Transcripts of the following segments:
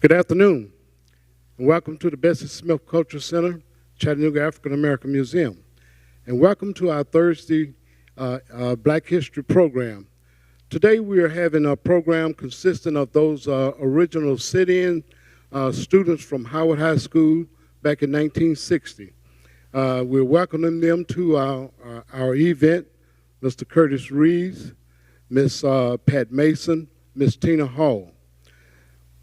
Good afternoon, and welcome to the Bessie Smith Cultural Center, Chattanooga African American Museum. And welcome to our Thursday Black History program. Today we are having a program consisting of those original sit-in students from Howard High School back in 1960. We're welcoming them to our event, Mr. Curtis Reeves, Miss Pat Mason, Miss Tina Hall.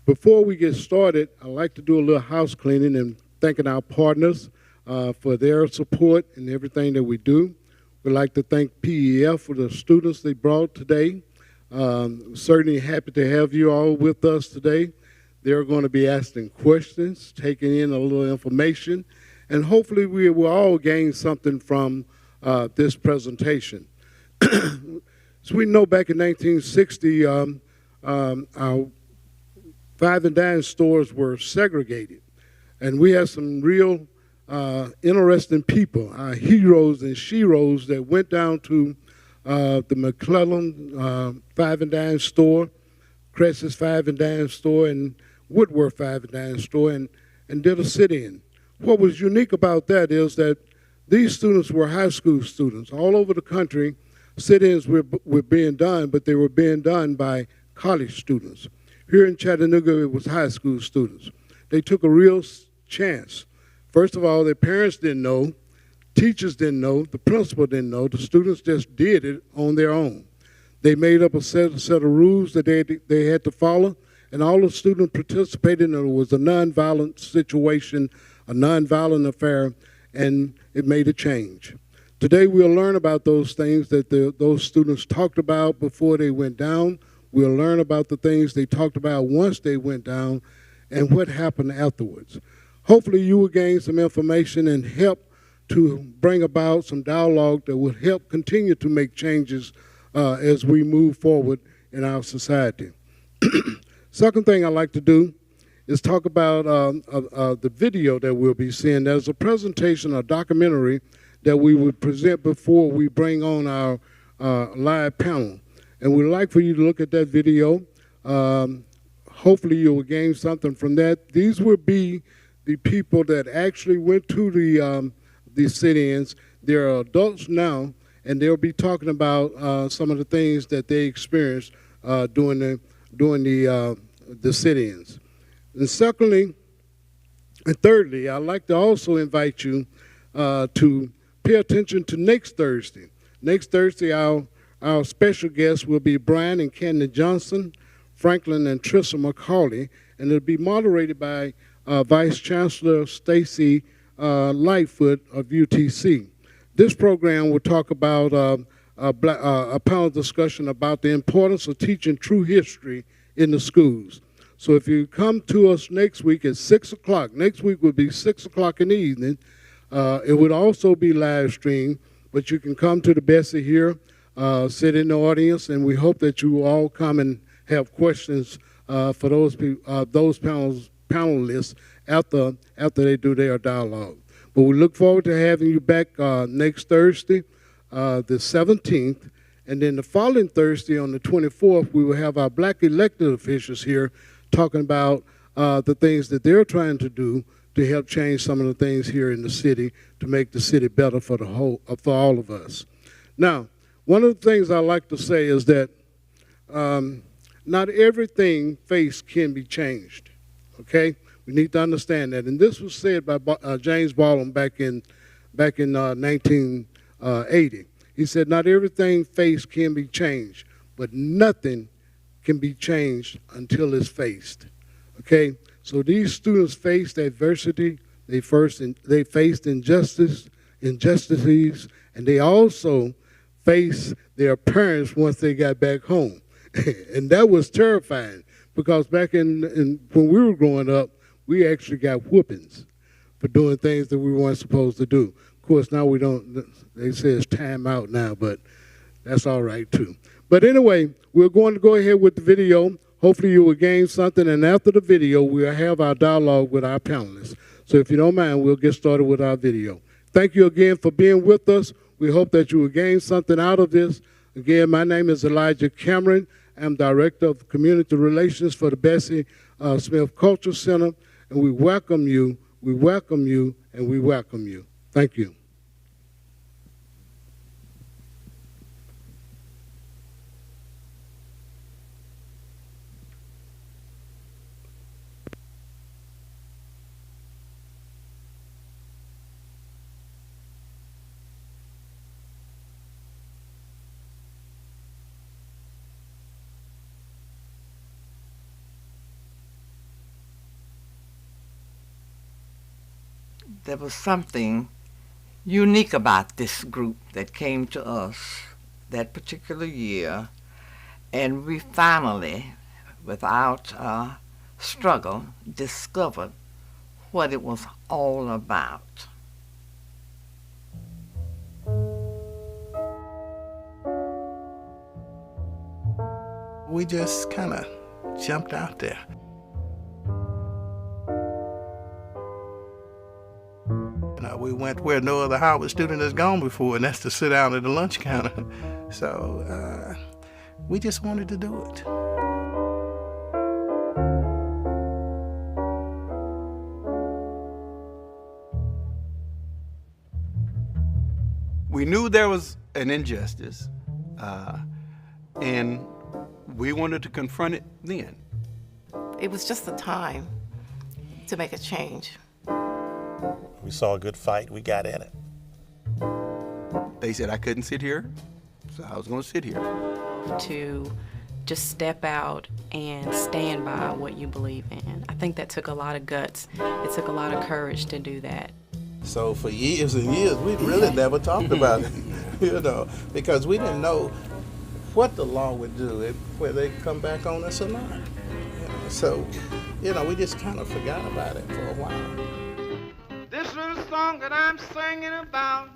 Before we get started, I'd like to do a little house cleaning and thanking our partners for their support and everything that we do. We'd like to thank PEF for the students they brought today. Certainly happy to have you all with us today. They're going to be asking questions, taking in a little information, and hopefully we will all gain something from this presentation. So we know back in 1960, our five and dime stores were segregated, and we had some real interesting people, heroes and sheroes that went down to the McClellan five and dime store, Cress's five and dime store, and Woodworth five and dime store, and did a sit-in. What was unique about that is that these students were high school students. All over the country, sit-ins were being done, but they were being done by college students. Here in Chattanooga, it was high school students. They took a real chance. First of all, their parents didn't know, teachers didn't know, the principal didn't know, the students just did it on their own. They made up a set of rules that they had to follow, and all the students participated, and it was a nonviolent situation, a nonviolent affair, and it made a change. Today we'll learn about those things that those students talked about before they went down. We'll learn about the things they talked about once they went down and what happened afterwards. Hopefully you will gain some information and help to bring about some dialogue that will help continue to make changes as we move forward in our society. Second thing I'd like to do is talk about the video that we'll be seeing. There's a presentation, a documentary that we would present before we bring on our live panel. And we'd like for you to look at that video. Hopefully you will gain something from that. These will be the people that actually went to the sit-ins. They're adults now, and they'll be talking about some of the things that they experienced during the sit-ins. And secondly, and thirdly, I'd like to also invite you to pay attention to next Thursday. Next Thursday, our special guests will be Brian and Candy Johnson, Franklin and Trissa McCauley, and it'll be moderated by Vice Chancellor Stacy Lightfoot of UTC. This program will talk about a panel discussion about the importance of teaching true history in the schools. So if you come to us next week at 6 o'clock, next week will be 6 o'clock in the evening. It would also be live streamed, but you can come to the Bessie here, sit in the audience, and we hope that you all come and have questions for those panelists after they do their dialogue. But we look forward to having you back next Thursday, the 17th, and then the following Thursday on the 24th, we will have our black elected officials here talking about the things that they're trying to do to help change some of the things here in the city to make the city better for all of us. Now, one of the things I like to say is that not everything faced can be changed, okay? We need to understand that. And this was said by James Baldwin back in 1980. He said, not everything faced can be changed, but nothing can be changed until it's faced, okay? So these students faced adversity, they faced injustices, and they also face their parents once they got back home. And that was terrifying because back when we were growing up, we actually got whoopings for doing things that we weren't supposed to do. Of course, now we don't, they say it's time out now, but that's all right too. But anyway, we're going to go ahead with the video. Hopefully you will gain something, and after the video, we'll have our dialogue with our panelists. So if you don't mind, we'll get started with our video. Thank you again for being with us. We hope that you will gain something out of this. Again, my name is Elijah Cameron. I'm Director of Community Relations for the Bessie Smith Culture Center, and we welcome you, we welcome you, and we welcome you. Thank you. There was something unique about this group that came to us that particular year, and we finally, without struggle, discovered what it was all about. We just kind of jumped out there. We went where no other Howard student has gone before, and that's to sit down at the lunch counter. So we just wanted to do it. We knew there was an injustice, and we wanted to confront it then. It was just the time to make a change. We saw a good fight, we got in it. They said I couldn't sit here, so I was going to sit here. To just step out and stand by what you believe in. I think that took a lot of guts. It took a lot of courage to do that. So for years and years, we really never talked about it, because we didn't know what the law would do, whether they'd come back on us or not. So, we just kind of forgot about it for a while. This little song that I'm singing about,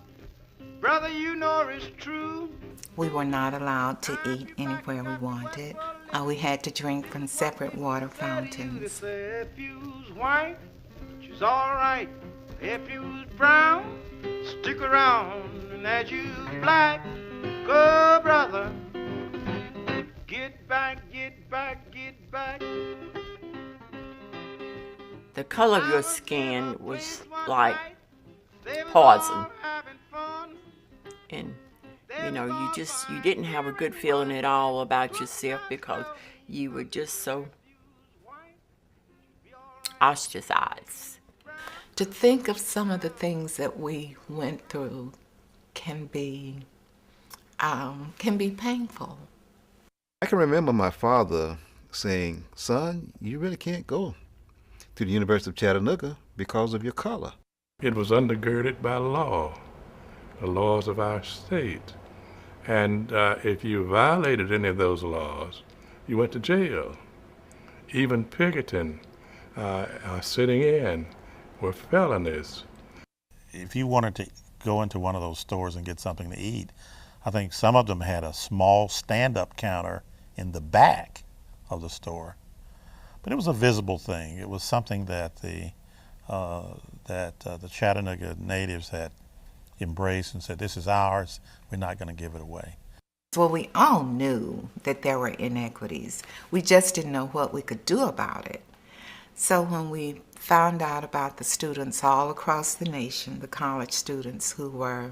brother, you know it's true. We were not allowed to eat anywhere we wanted. We had to drink from separate water fountains. If you was white, she's all right. If you was brown, stick around. And as you black, go, brother. Get back, get back, get back. The color of your skin was like poison. And you didn't have a good feeling at all about yourself because you were just so ostracized. To think of some of the things that we went through can be painful. I can remember my father saying, "Son, you really can't go to the University of Chattanooga because of your color." It was undergirded by law, the laws of our state. And if you violated any of those laws, you went to jail. Even picketing, sitting in, were felonies. If you wanted to go into one of those stores and get something to eat, I think some of them had a small stand-up counter in the back of the store. But it was a visible thing. It was something that the Chattanooga natives had embraced and said, "This is ours, we're not going to give it away." Well, we all knew that there were inequities. We just didn't know what we could do about it. So when we found out about the students all across the nation, the college students who were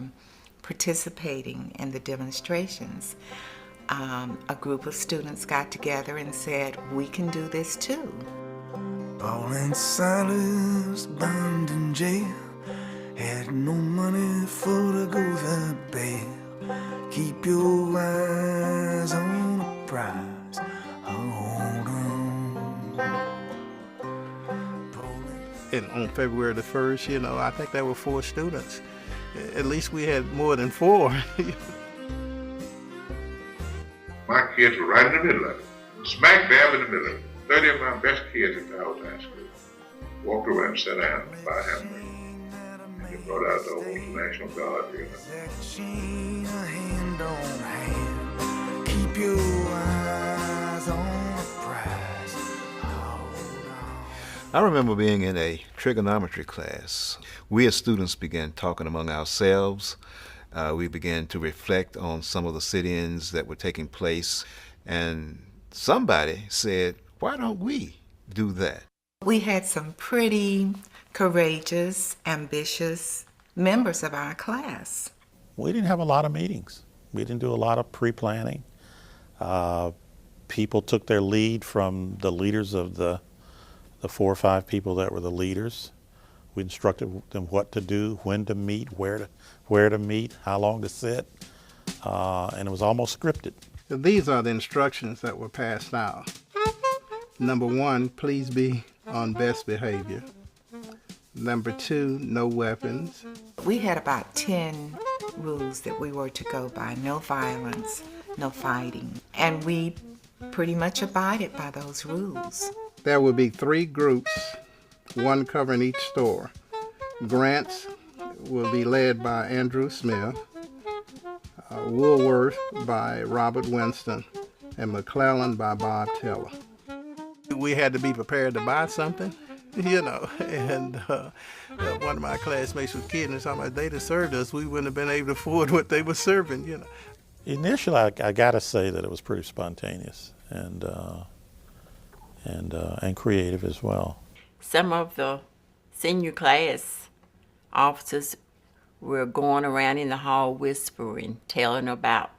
participating in the demonstrations, a group of students got together and said, "We can do this too." Paul and Silas bound in jail, had no money for to go to bed. Keep your eyes on the prize, hold on. And on February the 1st, I think there were 4 students. At least we had more than 4. My kids were right in the middle of it, smack dab in the middle of it. 30 of my best kids at Howard High School walked around and sat down by a hamburger. And you brought out the old National Guard here. Hand on hand, keep your eyes on the prize, hold on. I remember being in a trigonometry class. We as students began talking among ourselves. We began to reflect on some of the sit-ins that were taking place, and somebody said, "Why don't we do that? We had some pretty courageous, ambitious members of our class. We didn't have a lot of meetings. We didn't do a lot of pre-planning. People took their lead from the leaders of the 4 or 5 people that were the leaders. We instructed them what to do, when to meet, where to meet, how long to sit, and it was almost scripted. These are the instructions that were passed out. Number 1, please be on best behavior. Number 2, no weapons. We had about 10 rules that we were to go by. No violence, no fighting. And we pretty much abided by those rules. There will be 3 groups, 1 covering each store. Grants will be led by Andrew Smith, Woolworth by Robert Winston, and McClellan by Bob Teller. We had to be prepared to buy something, and one of my classmates was kidding us, how much they'd have served us, we wouldn't have been able to afford what they were serving, Initially, I got to say that it was pretty spontaneous and creative as well. Some of the senior class officers were going around in the hall whispering, telling about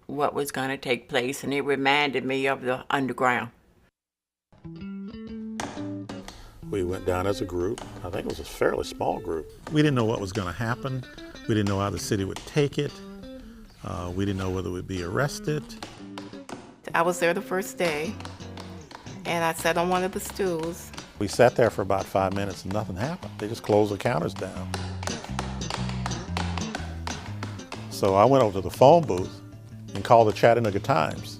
what was going to take place, and it reminded me of the underground. We went down as a group. I think it was a fairly small group. We didn't know what was going to happen. We didn't know how the city would take it. We didn't know whether we'd be arrested. I was there the first day, and I sat on one of the stools. We sat there for about 5 minutes and nothing happened. They just closed the counters down. So I went over to the phone booth and called the Chattanooga Times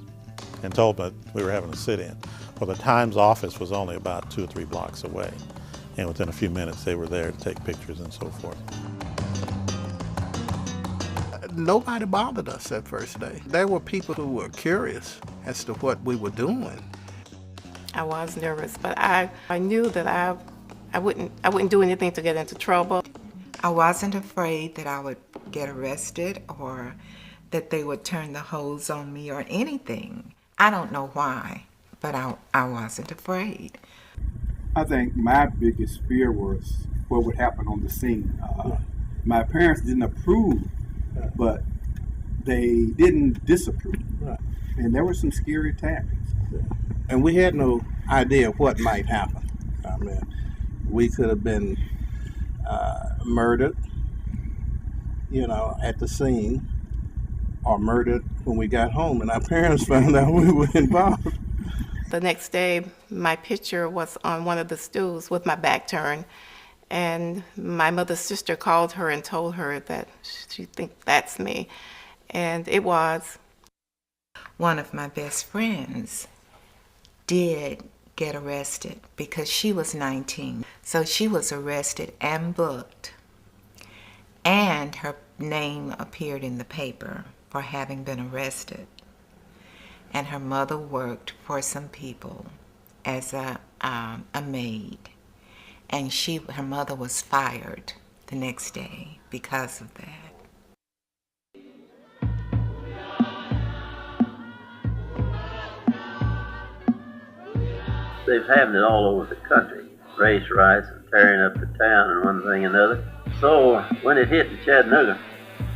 and told them that we were having a sit-in. Well, the Times office was only about 2 or 3 blocks away, and within a few minutes they were there to take pictures and so forth. Nobody bothered us that first day. There were people who were curious as to what we were doing. I was nervous, but I knew that I wouldn't do anything to get into trouble. I wasn't afraid that I would get arrested or that they would turn the hose on me or anything. I don't know why, but I wasn't afraid. I think my biggest fear was what would happen on the scene. My parents didn't approve, but they didn't disapprove. Right. And there were some scary tactics. And we had no idea what might happen. I mean, we could have been murdered, at the scene, or murdered when we got home, and our parents found out we were involved. The next day, my picture was on one of the stools with my back turned, and my mother's sister called her and told her that she thinks that's me, and it was. One of my best friends did get arrested because she was 19. So she was arrested and booked, and her name appeared in the paper for having been arrested. And her mother worked for some people as a maid, and her mother was fired the next day because of that. They've having it all over the country, race riots and tearing up the town and one thing and another. So when it hit the Chattanooga,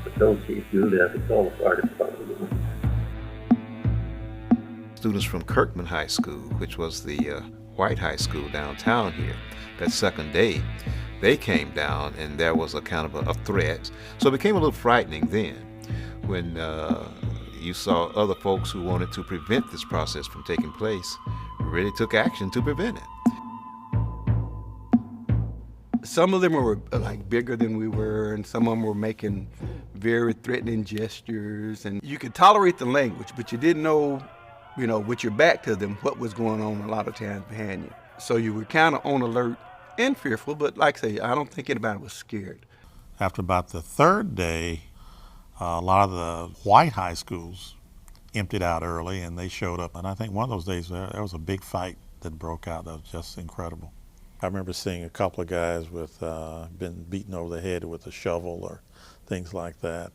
the told Chief Gould out to call the fire department. Students from Kirkman High School, which was the white high school downtown here, that second day, they came down and there was a kind of a threat. So it became a little frightening then when you saw other folks who wanted to prevent this process from taking place really took action to prevent it. Some of them were like bigger than we were, and some of them were making very threatening gestures, and you could tolerate the language, but you didn't know, with your back to them, what was going on a lot of times behind you. So you were kind of on alert and fearful, but like I say, I don't think anybody was scared. After about the third day, a lot of the white high schools emptied out early, and they showed up. And I think one of those days there was a big fight that broke out that was just incredible. I remember seeing a couple of guys with been beaten over the head with a shovel or things like that,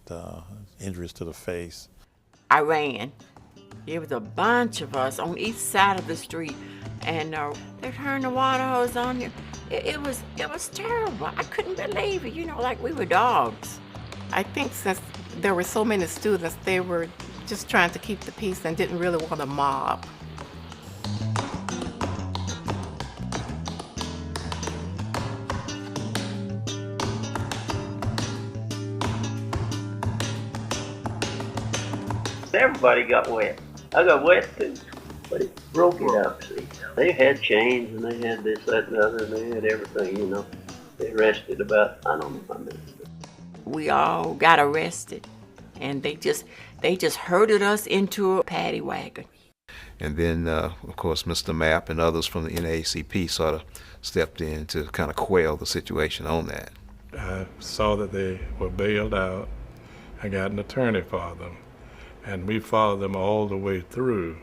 injuries to the face. I ran There was a bunch of us on each side of the street, and they turned the water hose on you. It was terrible. I couldn't believe it, like we were dogs. I think since there were so many students, they were just trying to keep the peace and didn't really want a mob. Everybody got wet. I got wet too, but it broke it up, see. They had chains and they had this, that, and the other, and they had everything, They arrested about, I don't know how many. We all got arrested, and they just herded us into a paddy wagon. And then, of course, Mr. Mapp and others from the NAACP sort of stepped in to kind of quell the situation on that. I saw that they were bailed out. I got an attorney for them, and we followed them all the way through.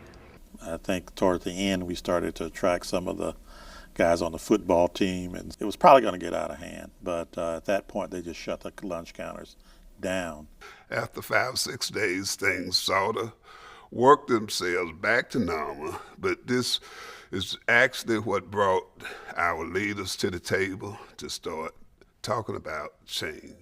I think toward the end we started to attract some of the guys on the football team, and it was probably going to get out of hand. But at that point, they just shut the lunch counters down. After 5 or 6 days, things sort of worked themselves back to normal. But this is actually what brought our leaders to the table to start talking about change.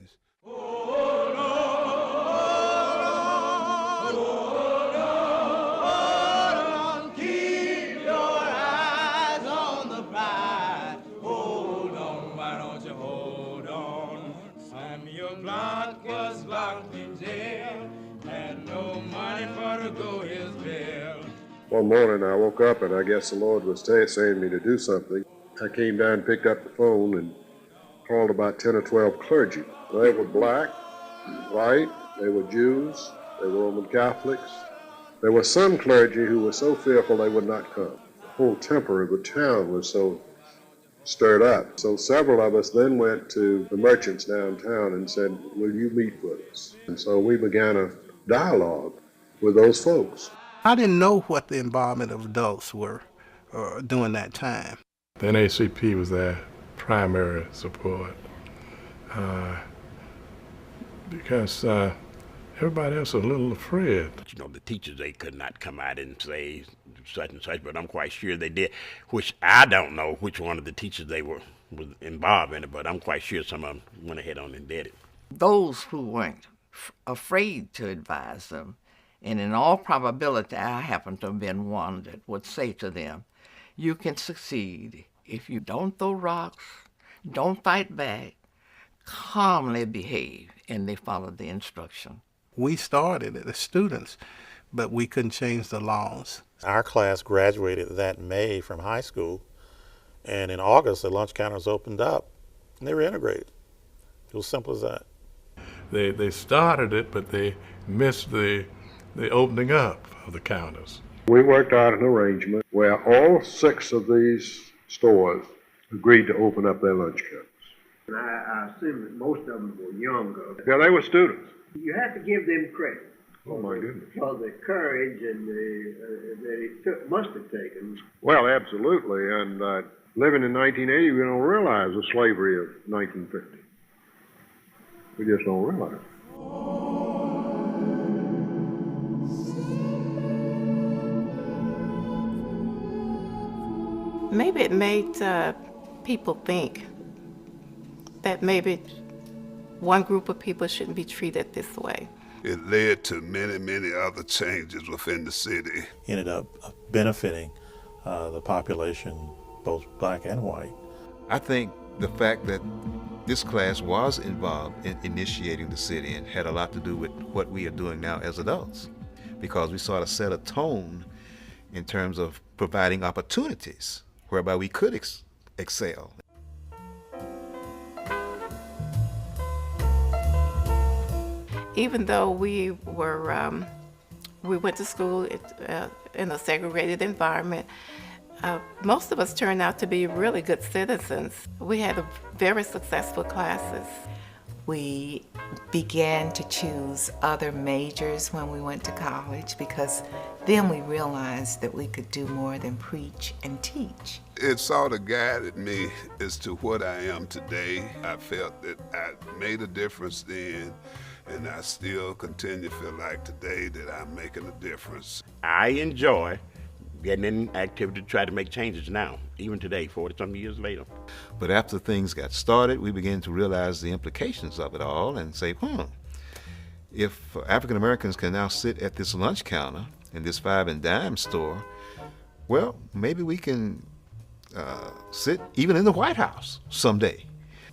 One morning I woke up and I guess the Lord was saying me to do something. I came down, picked up the phone, and called about 10 or 12 clergy. They were black, white, they were Jews, they were Roman Catholics. There were some clergy who were so fearful they would not come. The whole temper of the town was so stirred up. So several of us then went to the merchants downtown and said, will you meet with us? And so we began a dialogue with those folks. I didn't know what the involvement of adults were during that time. The NAACP was their primary support because everybody else was a little afraid. The teachers, they could not come out and say such and such, but I'm quite sure they did, which I don't know which one of the teachers they was involved in it, but I'm quite sure some of them went ahead on and did it. Those who weren't afraid to advise them, and in all probability, I happen to have been one that would say to them, you can succeed if you don't throw rocks, don't fight back, calmly behave, and they followed the instruction. We started it as students, but we couldn't change the laws. Our class graduated that May from high school, and in August the lunch counters opened up, and they were integrated. It was simple as that. They started it, but they missed the opening up of the counters. We worked out an arrangement where all 6 of these stores agreed to open up their lunch counters. I assume that most of them were younger. Yeah, they were students. You have to give them credit. Oh, my goodness. For the courage and that it must have taken. Well, absolutely. And living in 1980, we don't realize the slavery of 1950. We just don't realize it. Maybe it made people think that maybe one group of people shouldn't be treated this way. It led to many, many other changes within the city. Ended up benefiting the population, both black and white. I think the fact that this class was involved in initiating the city and had a lot to do with what we are doing now as adults, because we sort of set a tone in terms of providing opportunities whereby we could excel. Even though we went to school in a segregated environment, most of us turned out to be really good citizens. We had very successful classes. We began to choose other majors when we went to college because then we realized that we could do more than preach and teach. It sort of guided me as to what I am today. I felt that I made a difference then, And I still continue to feel like today that I'm making a difference. I enjoy getting in activity to try to make changes now, even today, 40-some years later. But after things got started, we began to realize the implications of it all and say, if African Americans can now sit at this lunch counter in this 5 and dime store, well, maybe we can sit even in the White House someday.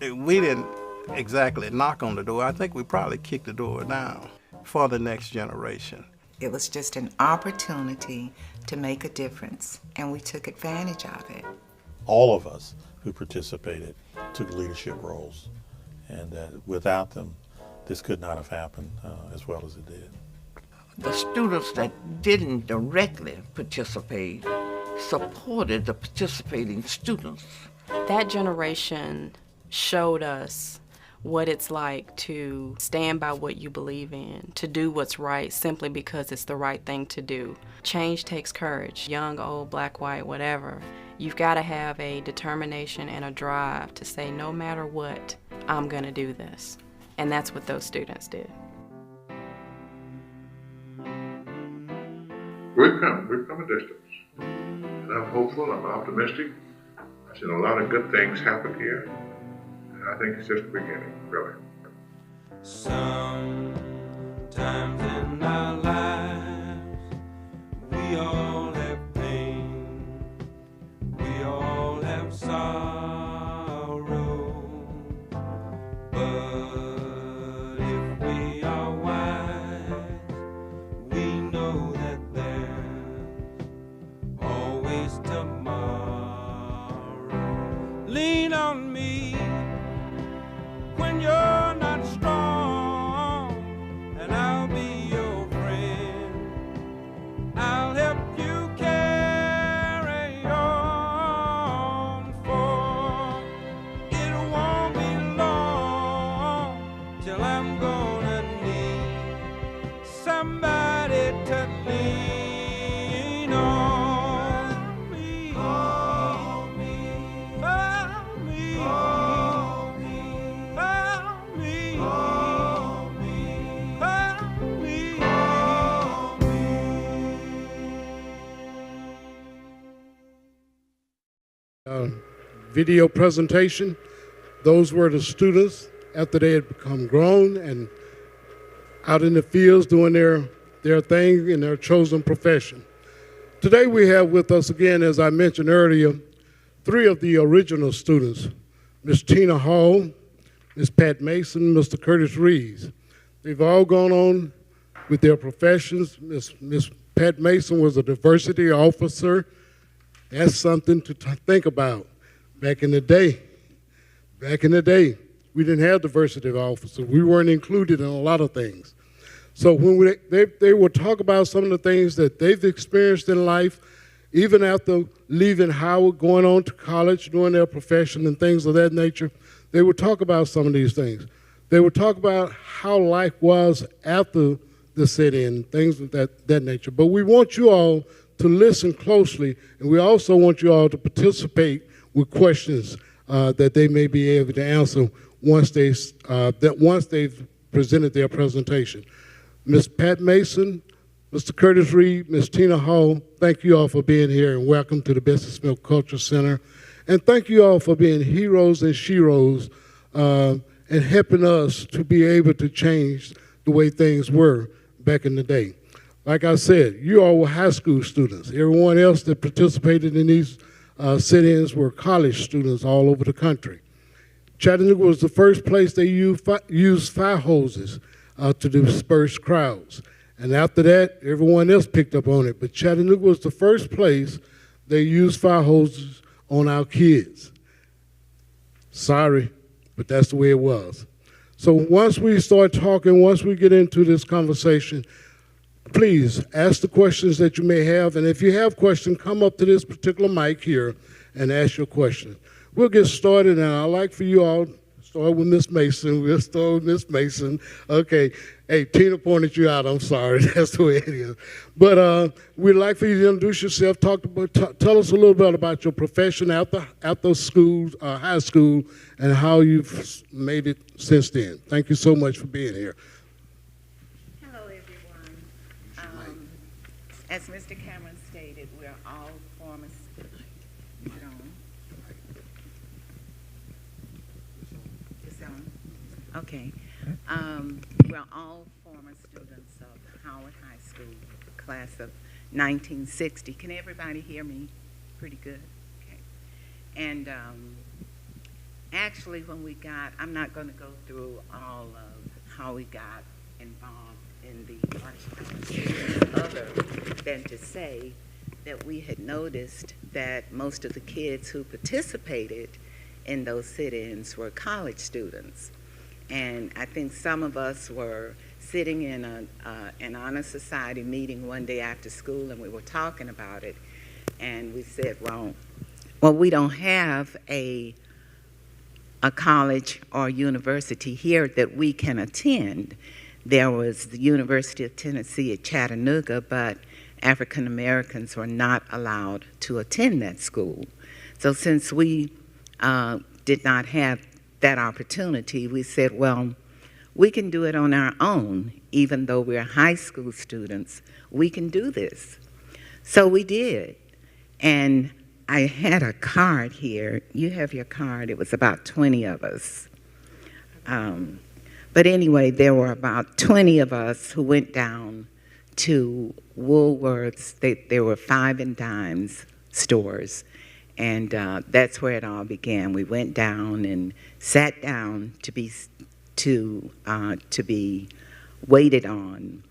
We didn't exactly knock on the door. I think we probably kicked the door down for the next generation. It was just an opportunity to make a difference, and we took advantage of it. All of us who participated took leadership roles, and without them, this could not have happened as well as it did. The students that didn't directly participate supported the participating students. That generation showed us what it's like to stand by what you believe in, to do what's right simply because it's the right thing to do. Change takes courage, young, old, black, white, whatever. You've got to have a determination and a drive to say, no matter what, I'm going to do this. And that's what those students did. We've come a distance. And I'm hopeful, I'm optimistic. I've seen a lot of good things happen here. And I think it's just the beginning, really. Sometimes in our lives, we all have pain, we all have sorrow, but if we are wise, we know that there's always tomorrow. Lean on me when you're not strong, and I'll be your friend. I'll help you carry on, for it won't be long till I'm gonna need somebody to lean on. Video presentation. Those were the students after they had become grown and out in the fields doing their thing in their chosen profession. Today we have with us again, as I mentioned earlier, 3 of the original students, Miss Tina Hall, Miss Pat Mason, Mr. Curtis Reeves. They've all gone on with their professions. Miss Pat Mason was a diversity officer. That's something to think about. Back in the day, we didn't have diversity officers. We weren't included in a lot of things. So when they would talk about some of the things that they've experienced in life, even after leaving Howard, going on to college, doing their profession and things of that nature, they would talk about some of these things. They would talk about how life was after the sit-in, things of that nature. But we want you all to listen closely, and we also want you all to participate with questions that they may be able to answer once they've presented their presentation. Ms. Pat Mason, Mr. Curtis Reed, Ms. Tina Hall, thank you all for being here, and welcome to the Bessie Smith Culture Center. And thank you all for being heroes and sheroes and helping us to be able to change the way things were back in the day. Like I said, you all were high school students. Everyone else that participated in these sit-ins were college students all over the country. Chattanooga was the first place they used fire hoses to disperse crowds. And after that, everyone else picked up on it. But Chattanooga was the first place they used fire hoses on our kids. Sorry, but that's the way it was. So once we start talking, once we get into this conversation, please ask the questions that you may have. And if you have questions, come up to this particular mic here and ask your question. We'll get started, and I'd like for you all to start with Miss Mason. We'll start with Miss Mason. Okay. Hey, Tina pointed you out. I'm sorry. That's the way it is. But we'd like for you to introduce yourself. Tell us a little bit about your profession after school, high school, and how you've made it since then. Thank you so much for being here. As Mr. Cameron stated, we're all former. Is it on? It's on. Okay. We're all former students of Howard High School, class of 1960. Can everybody hear me pretty good? Okay. And actually, when we got, I'm not going to go through all of how we got involved in the Arch other than to say that we had noticed that most of the kids who participated in those sit-ins were college students. And I think some of us were sitting in an honor society meeting one day after school, and we were talking about it, and we said, well, we don't have a college or university here that we can attend. There was the University of Tennessee at Chattanooga, but African Americans were not allowed to attend that school. So since we did not have that opportunity, we said, well, we can do it on our own. Even though we're high school students, we can do this. So we did. And I had a card here. You have your card. It was about 20 of us. But anyway, there were about 20 of us who went down to Woolworth's. There were 5 and dimes stores. And that's where it all began. We went down and sat down to be waited on,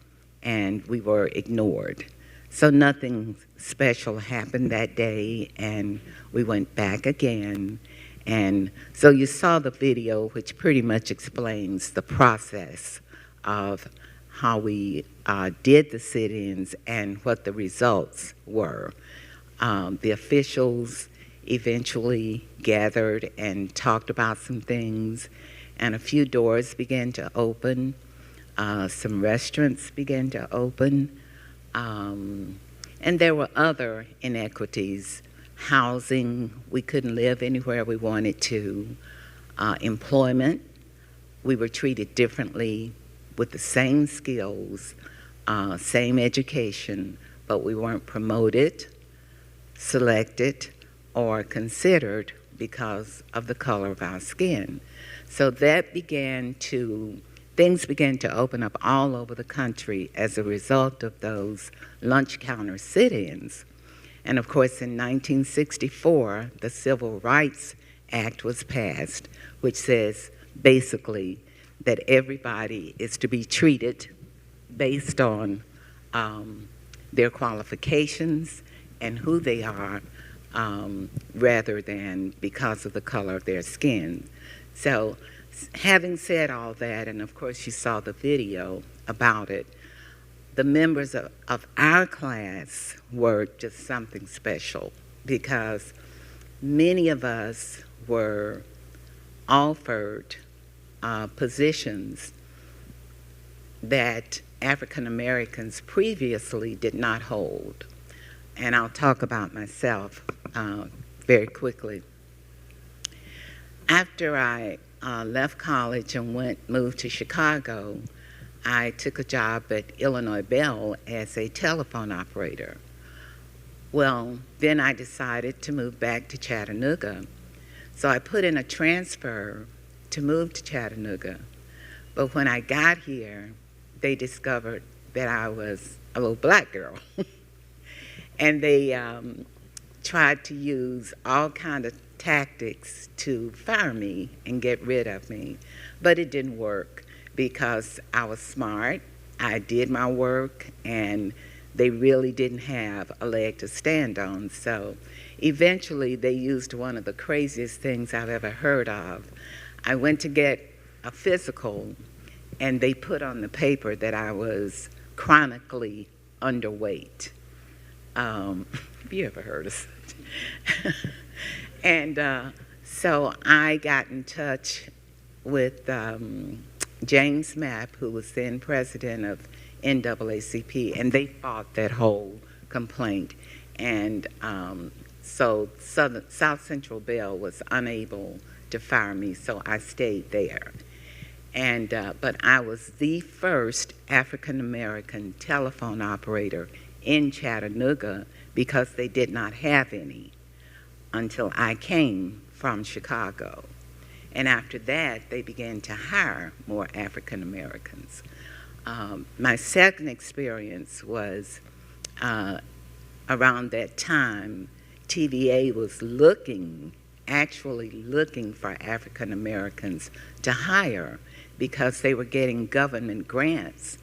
and we were ignored. So nothing special happened that day, and we went back again. And so you saw the video, which pretty much explains the process of how we did the sit-ins and what the results were. The officials eventually gathered and talked about some things, and a few doors began to open. Some restaurants began to open. And there were other inequities. Housing, we couldn't live anywhere we wanted to. Employment, we were treated differently with the same skills, same education, but we weren't promoted, selected, or considered because of the color of our skin. So that things began to open up all over the country as a result of those lunch counter sit-ins. And of course, in 1964, the Civil Rights Act was passed, which says basically that everybody is to be treated based on their qualifications and who they are, rather than because of the color of their skin. So having said all that, and of course you saw the video about it, the members of our class were just something special because many of us were offered positions that African Americans previously did not hold. And I'll talk about myself very quickly. After I left college and moved to Chicago, I took a job at Illinois Bell as a telephone operator. Well, then I decided to move back to Chattanooga. So I put in a transfer to move to Chattanooga. But when I got here, they discovered that I was a little black girl. And they tried to use all kind of tactics to fire me and get rid of me. But it didn't work because I was smart, I did my work, and they really didn't have a leg to stand on. So eventually they used one of the craziest things I've ever heard of. I went to get a physical, and they put on the paper that I was chronically underweight. Have you ever heard of such? And so I got in touch with James Mapp, who was then president of NAACP, and they fought that whole complaint. And so South Central Bell was unable to fire me, so I stayed there. And but I was the first African American telephone operator in Chattanooga because they did not have any until I came from Chicago. And after that, they began to hire more African Americans. My second experience was around that time, TVA was actually looking for African Americans to hire because they were getting government grants,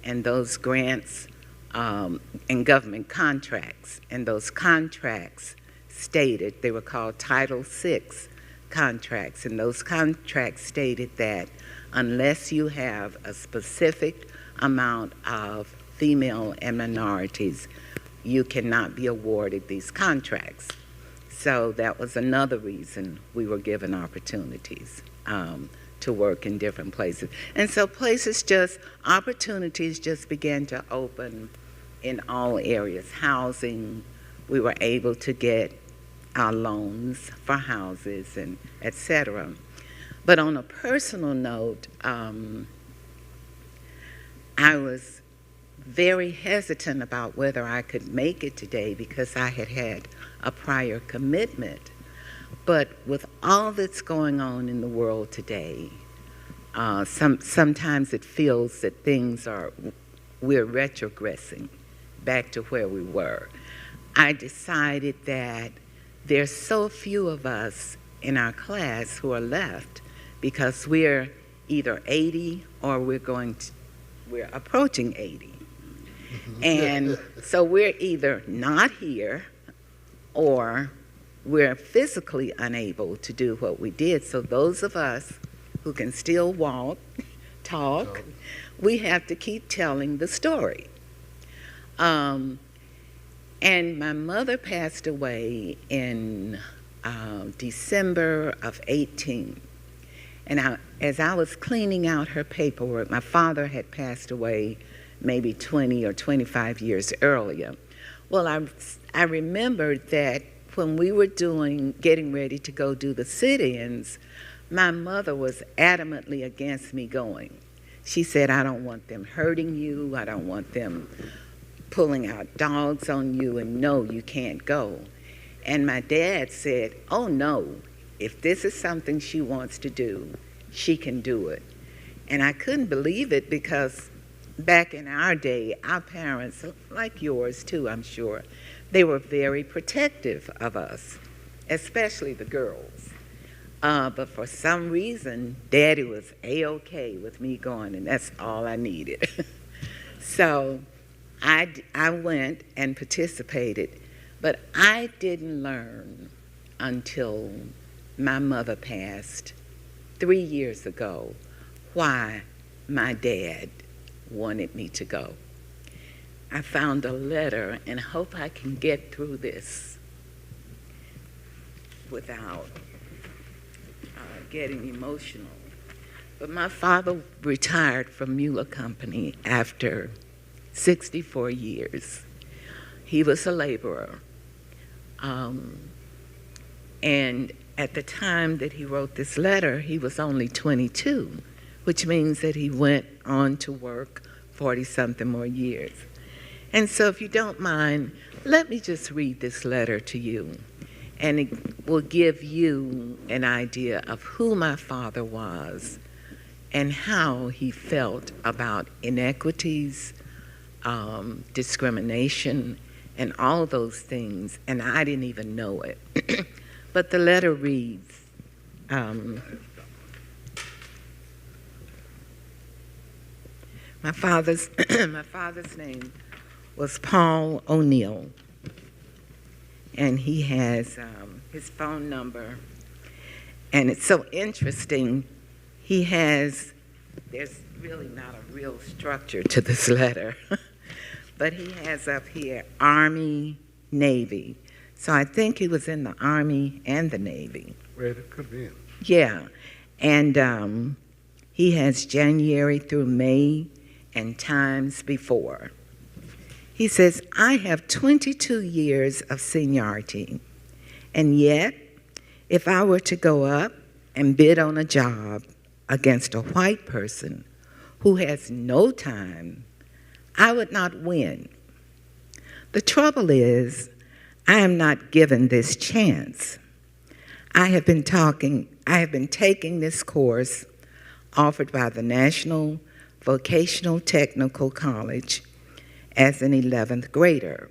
and those grants and government contracts, and those contracts stated, they were called Title VI contracts, and those contracts stated that unless you have a specific amount of female and minorities, you cannot be awarded these contracts. So that was another reason we were given opportunities to work in different places. And so opportunities just began to open in all areas. Housing, we were able to get our loans for houses and et cetera. But on a personal note, I was very hesitant about whether I could make it today because I had had a prior commitment. But with all that's going on in the world today, sometimes it feels that we're retrogressing back to where we were. I decided that there's so few of us in our class who are left because we're either 80 or we're approaching 80. And so we're either not here or we're physically unable to do what we did. So those of us who can still walk, talk, we have to keep telling the story. And my mother passed away in December of 18. And as I was cleaning out her paperwork, my father had passed away maybe 20 or 25 years earlier. Well, I remembered that when we were getting ready to go do the sit-ins, my mother was adamantly against me going. She said, I don't want them hurting you, I don't want them pulling out dogs on you, and no, you can't go. And my dad said, oh no, if this is something she wants to do, she can do it. And I couldn't believe it because back in our day, our parents, like yours too, I'm sure, they were very protective of us, especially the girls. But for some reason, Daddy was A-okay with me going, and that's all I needed. So I went and participated, but I didn't learn until my mother passed 3 years ago why my dad wanted me to go. I found a letter, and hope I can get through this without getting emotional. But my father retired from Mueller Company after 64 years. He was a laborer. And at the time that he wrote this letter, he was only 22, which means that he went on to work 40-something more years. And so if you don't mind, let me just read this letter to you, and it will give you an idea of who my father was and how he felt about inequities, discrimination, and all those things, and I didn't even know it. But the letter reads, my father's name was Paul O'Neill, and he has his phone number, and it's so interesting. There's really not a real structure to this letter, but he has up here Army, Navy. So I think he was in the Army and the Navy. Well, it could be. Yeah, and he has January through May and times before. He says, I have 22 years of seniority, and yet, if I were to go up and bid on a job against a white person who has no time, I would not win. The trouble is, I am not given this chance. I have been taking this course offered by the National Vocational Technical College as an 11th grader.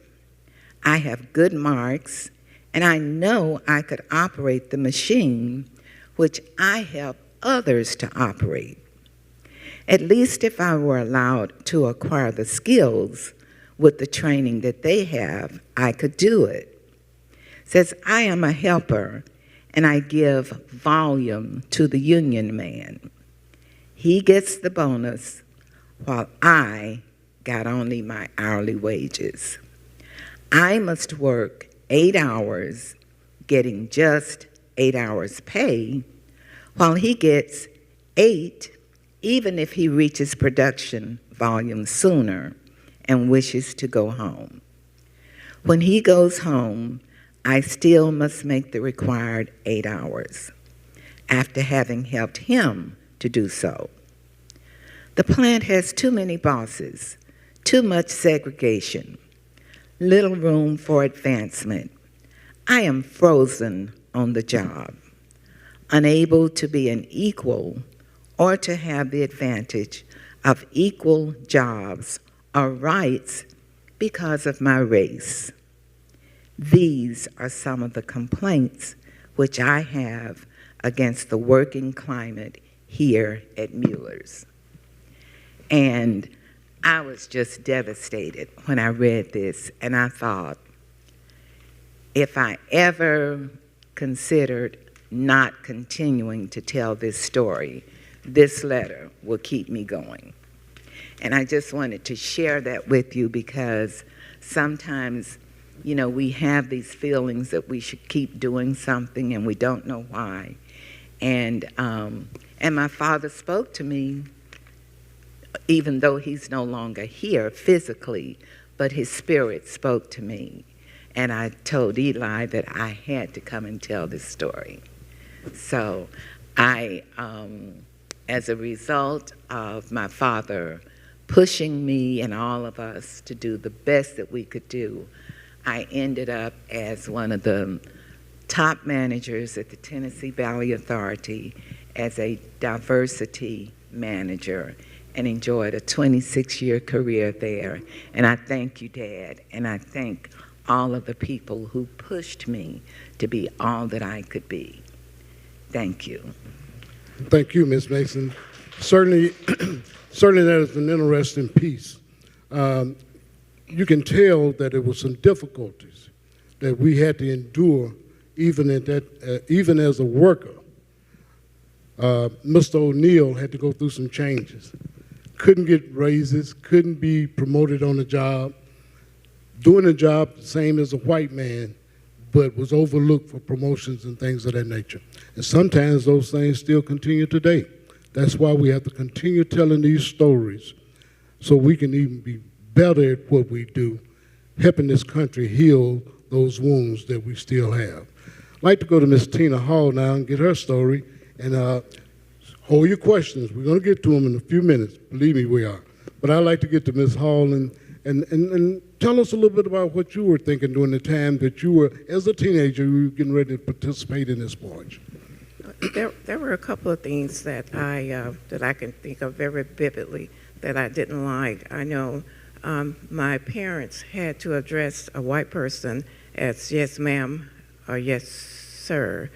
I have good marks, and I know I could operate the machine which I help others to operate. At least if I were allowed to acquire the skills with the training that they have, I could do it. Says I am a helper, and I give volume to the union man. He gets the bonus, while I got only my hourly wages. I must work 8 hours, getting just 8 hours pay, while he gets 8, even if he reaches production volume sooner and wishes to go home. When he goes home, I still must make the required 8 hours, after having helped him to do so. The plant has too many bosses, too much segregation, little room for advancement. I am frozen on the job, unable to be an equal or to have the advantage of equal jobs or rights because of my race. These are some of the complaints which I have against the working climate here at Mueller's. And I was just devastated when I read this, and I thought, if I ever considered not continuing to tell this story, this letter will keep me going. And I just wanted to share that with you because sometimes, you know, we have these feelings that we should keep doing something and we don't know why. And my father spoke to me, even though he's no longer here physically, but his spirit spoke to me. And I told Eli that I had to come and tell this story. So I, as a result of my father pushing me and all of us to do the best that we could do, I ended up as one of the top managers at the Tennessee Valley Authority as a diversity manager and enjoyed a 26-year career there. And I thank you, Dad, and I thank all of the people who pushed me to be all that I could be. Thank you. Thank you, Ms. Mason. Certainly, certainly that is an interesting piece. You can tell that there were some difficulties that we had to endure even at that, even as a worker. Mr. O'Neill had to go through some changes. Couldn't get raises, couldn't be promoted on the job, doing the job the same as a white man, but was overlooked for promotions and things of that nature. And sometimes those things still continue today. That's why we have to continue telling these stories so we can even be better at what we do, helping this country heal those wounds that we still have. I'd like to go to Miss Tina Hall now and get her story, and hold your questions. We're going to get to them in a few minutes. Believe me, we are. But I'd like to get to Ms. Hall and tell us a little bit about what you were thinking during the time that you were, as a teenager, you were getting ready to participate in this march. There were a couple of things that I can think of very vividly that I didn't like. I know my parents had to address a white person as yes ma'am or yes sir,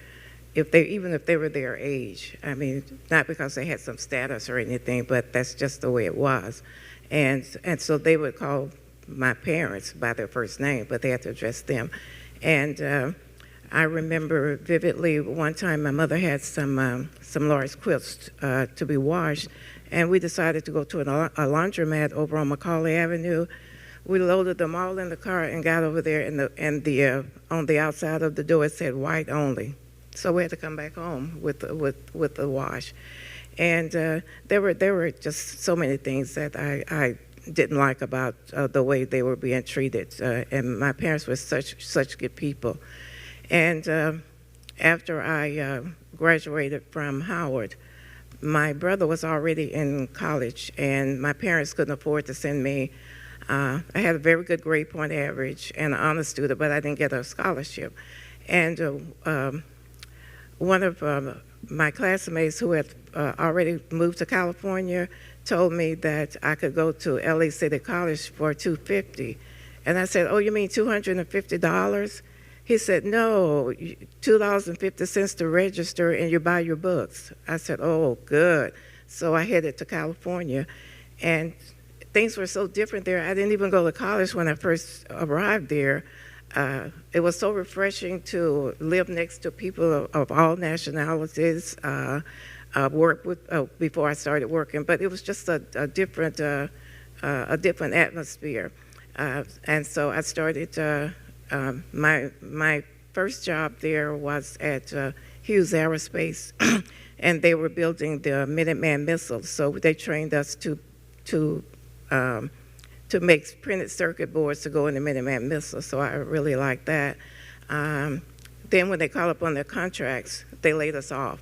even if they were their age. I mean, not because they had some status or anything, but that's just the way it was. And so they would call my parents by their first name, but they had to address them. And I remember vividly one time my mother had some large quilts to be washed, and we decided to go to a laundromat over on Macaulay Avenue. We loaded them all in the car and got over there, and on the outside of the door it said white only. So we had to come back home with the wash. And there were just so many things that I didn't like about the way they were being treated. And my parents were such good people. And after I graduated from Howard, my brother was already in college, and my parents couldn't afford to send me I had a very good grade point average and an honor student, but I didn't get a scholarship. And one of my classmates who had already moved to California told me that I could go to LA City College for $250. And I said, "Oh, you mean $250? He said, "No, $2.50 to register and you buy your books." I said, "Oh, good." So I headed to California, and things were so different there. I didn't even go to college when I first arrived there. It was so refreshing to live next to people of all nationalities, work with before I started working, but it was just a different atmosphere. And so I started, my first job there was at Hughes Aerospace, and they were building the Minuteman missiles. So they trained us to make printed circuit boards to go in the Minuteman missiles. So I really liked that. Then when they called up on their contracts, they laid us off.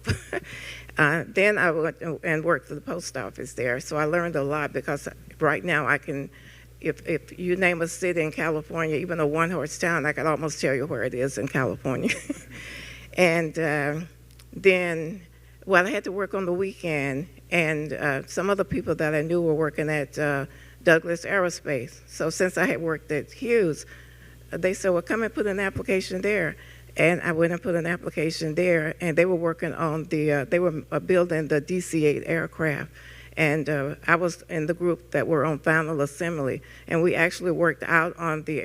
Then I went and worked for the post office there. So I learned a lot, because right now I can, if you name a city in California, even a one-horse town, I can almost tell you where it is in California. And then, well, I had to work on the weekend, and some other people that I knew were working at Douglas Aerospace. So since I had worked at Hughes, they said, "Well, come and put an application there." And I went and put an application there, and they were working on they were building the DC-8 aircraft. And I was in the group that were on final assembly, and we actually worked out on the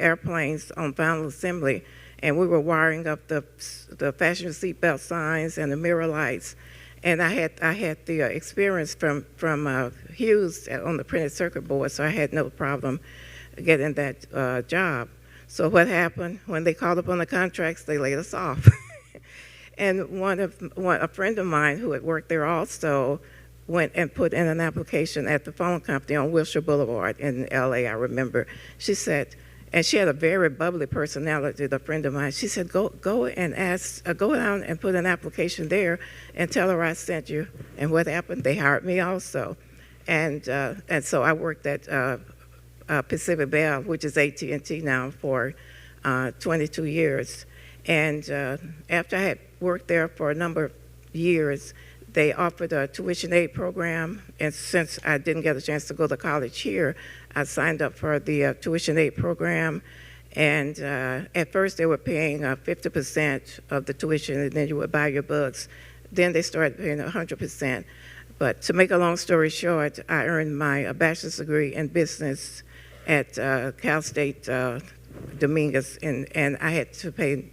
airplanes on final assembly, and we were wiring up the fasten seatbelt signs and the mirror lights. And I had the experience from Hughes on the printed circuit board, so I had no problem getting that job. So what happened when they called up on the contracts? They laid us off. And a friend of mine who had worked there also went and put in an application at the phone company on Wilshire Boulevard in LA, I remember. She said, and she had a very bubbly personality, the friend of mine. She said, go and go down and put an application there and tell her I sent you. And what happened? They hired me also. And so I worked at Pacific Bell, which is AT&T now, for 22 years. And after I had worked there for a number of years, they offered a tuition aid program. And since I didn't get a chance to go to college here, I signed up for the tuition aid program. And at first they were paying 50% of the tuition, and then you would buy your books. Then they started paying 100%. But to make a long story short, I earned my bachelor's degree in business at Cal State Dominguez, and I had to pay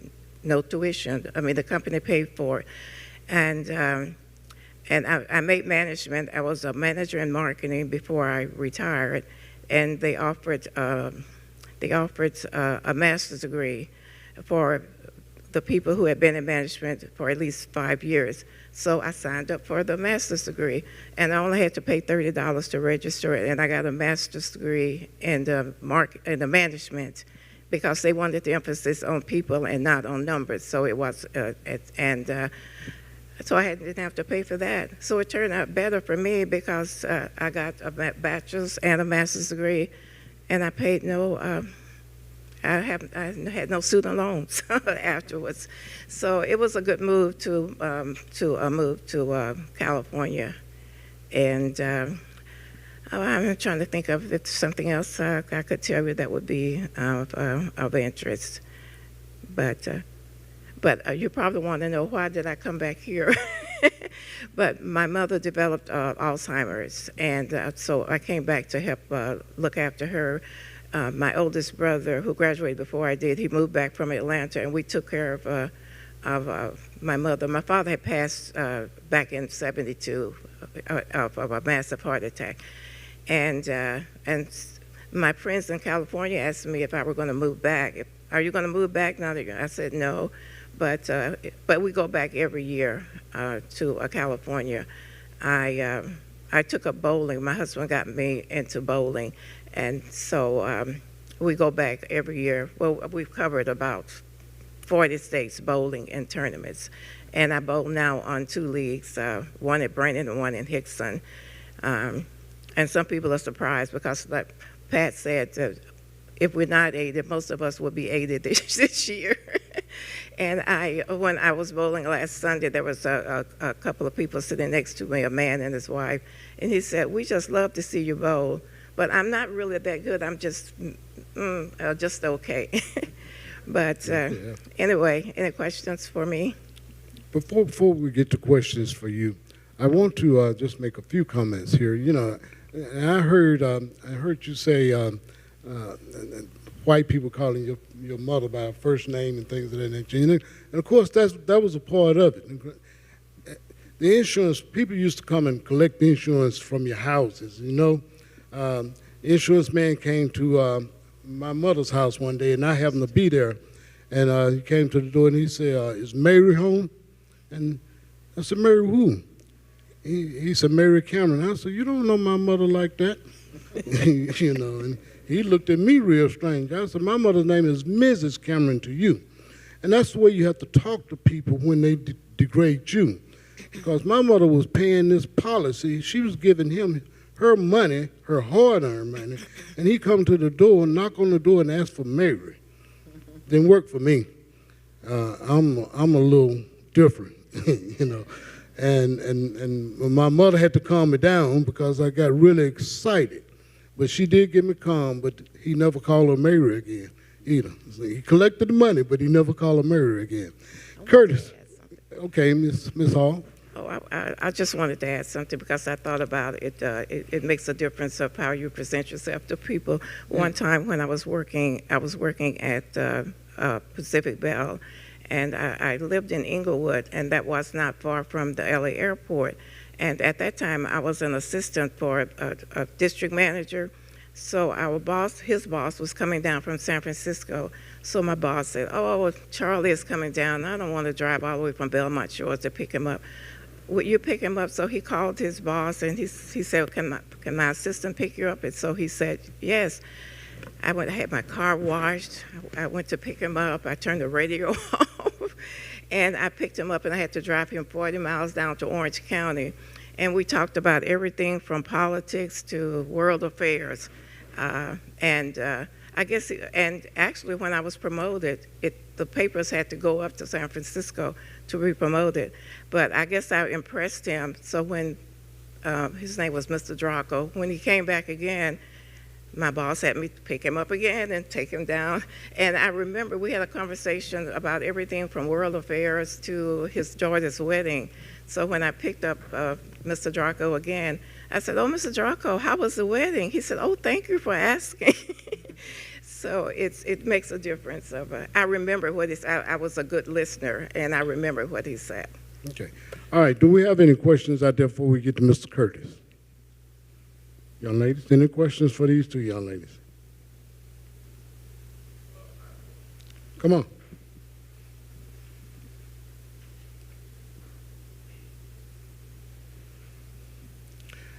no tuition. I mean, the company paid for it. And I made management. I was a manager in marketing before I retired, and they offered a master's degree for the people who had been in management for at least 5 years. So I signed up for the master's degree, and I only had to pay $30 to register it, and I got a master's degree in the management, because they wanted the emphasis on people and not on numbers. So it was, so I didn't have to pay for that. So it turned out better for me, because I got a bachelor's and a master's degree, and I paid no. I had no student loans afterwards, so it was a good move to move to California. And I'm trying to think of if something else I could tell you that would be of interest. But you probably want to know, why did I come back here? But my mother developed Alzheimer's, and so I came back to help look after her. My oldest brother, who graduated before I did, he moved back from Atlanta, and we took care of my mother. My father had passed back in '72 of a massive heart attack, and my friends in California asked me if I were going to move back. Are you going to move back now? I said no, but we go back every year to California. I took up bowling. My husband got me into bowling. And so we go back every year. Well, we've covered about 40 states bowling and tournaments. And I bowl now on 2 leagues, one at Brandon and one in Hickson. And some people are surprised, because like Pat said that if we're not aided, most of us will be aided this year. And when I was bowling last Sunday, there was a couple of people sitting next to me, a man and his wife, and he said, "We just love to see you bowl, but I'm not really that good. I'm just okay." But anyway, any questions for me? Before we get to questions for you, I want to just make a few comments here. You know, I heard you say white people calling your mother by her first name and things of that nature. And of course, that was a part of it. The insurance, people used to come and collect the insurance from your houses, you know. The insurance man came to my mother's house one day, and I happened to be there. And he came to the door, and he said, "Is Mary home?" And I said, "Mary who?" He said, "Mary Cameron." I said, "You don't know my mother like that." You know, and he looked at me real strange. I said, "My mother's name is Mrs. Cameron to you." And that's the way you have to talk to people when they degrade you. Because my mother was paying this policy. She was giving him her money, her hard-earned money, and he come to the door, knock on the door, and ask for Mary. Didn't work for me. I'm a little different, you know. And my mother had to calm me down because I got really excited. But she did get me calm, but he never called her Mary again either. So he collected the money, but he never called her Mary again. Curtis. Okay, Miss Hall. Oh, I just wanted to add something because I thought about it. It makes a difference of how you present yourself to people. One time when I was working at Pacific Bell, and I lived in Inglewood, and that was not far from the LA airport. And at that time, I was an assistant for a district manager. So our boss, his boss, was coming down from San Francisco. So my boss said, "Oh, Charlie is coming down. I don't want to drive all the way from Belmont Shores to pick him up. Would you pick him up?" So he called his boss, and he said, can my assistant pick you up? And so he said, yes. I had my car washed. I went to pick him up. I turned the radio off, and I picked him up, and I had to drive him 40 miles down to Orange County. And we talked about everything from politics to world affairs. I guess, and actually when I was promoted, the papers had to go up to San Francisco to be promoted. But I guess I impressed him. So when his name was Mr. Draco, when he came back again, my boss had me pick him up again and take him down. And I remember we had a conversation about everything from world affairs to his daughter's wedding. So when I picked up Mr. Draco again, I said, "Oh, Mr. Draco, how was the wedding?" He said, "Oh, thank you for asking." So it makes a difference. I remember what he said. I was a good listener, and I remember what he said. Okay. All right. Do we have any questions out there before we get to Mr. Curtis? Young ladies, any questions for these two young ladies? Come on.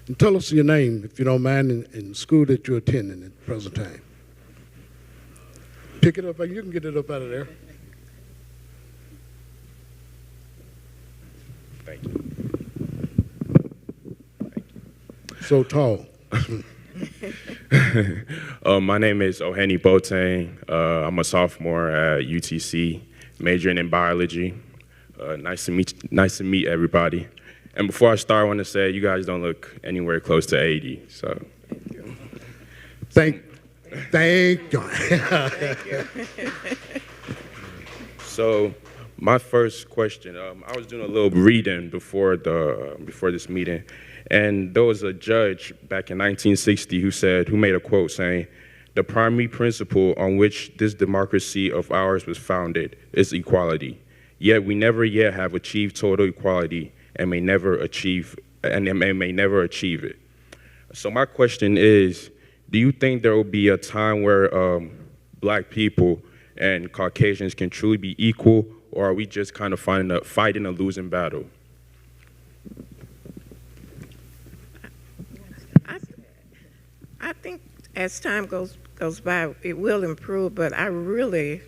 And tell us your name, if you don't mind, in the school that you're attending at the present time. Pick it up, you can get it up out of there. Thank you. So tall. My name is Oheni Boateng. I'm a sophomore at UTC, majoring in biology. Nice to meet everybody. And before I start, I want to say you guys don't look anywhere close to 80. So, thank you. Thank you. So, my first question. I was doing a little reading before this meeting, and there was a judge back in 1960 who made a quote saying, "The primary principle on which this democracy of ours was founded is equality. Yet we never yet have achieved total equality and may never achieve it." So my question is, do you think there will be a time where black people and Caucasians can truly be equal, or are we just kind of fighting a losing battle? I think as time goes by, it will improve, but I really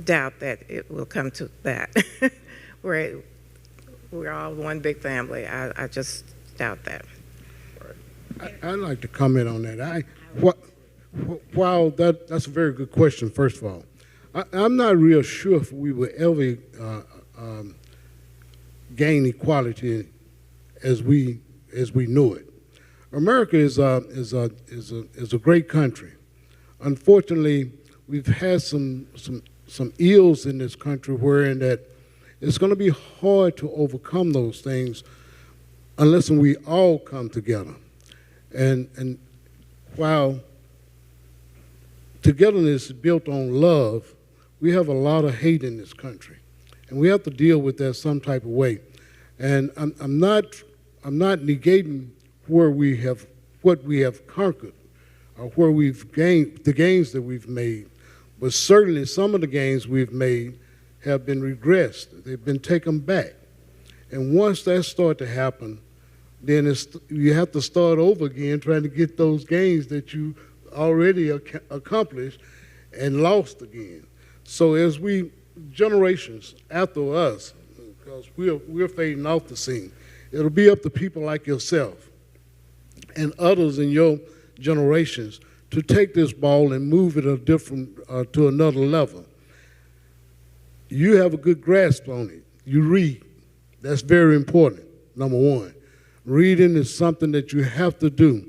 doubt that it will come to that. We're all one big family. I just doubt that. I'd like to comment on that. While that's a very good question, first of all, I'm not real sure if we will ever gain equality as we know it. America is a great country. Unfortunately, we've had some ills in this country wherein that it's going to be hard to overcome those things unless we all come together. And while togetherness is built on love, we have a lot of hate in this country, and we have to deal with that some type of way. And I'm not negating what we have conquered or where we've gained the gains that we've made, but certainly some of the gains we've made have been regressed. They've been taken back, and once that starts to happen, then you have to start over again trying to get those gains that you already accomplished and lost again. So as generations after us, because we're fading off the scene, it'll be up to people like yourself and others in your generations to take this ball and move it to another level. You have a good grasp on it. You read. That's very important, number one. Reading is something that you have to do.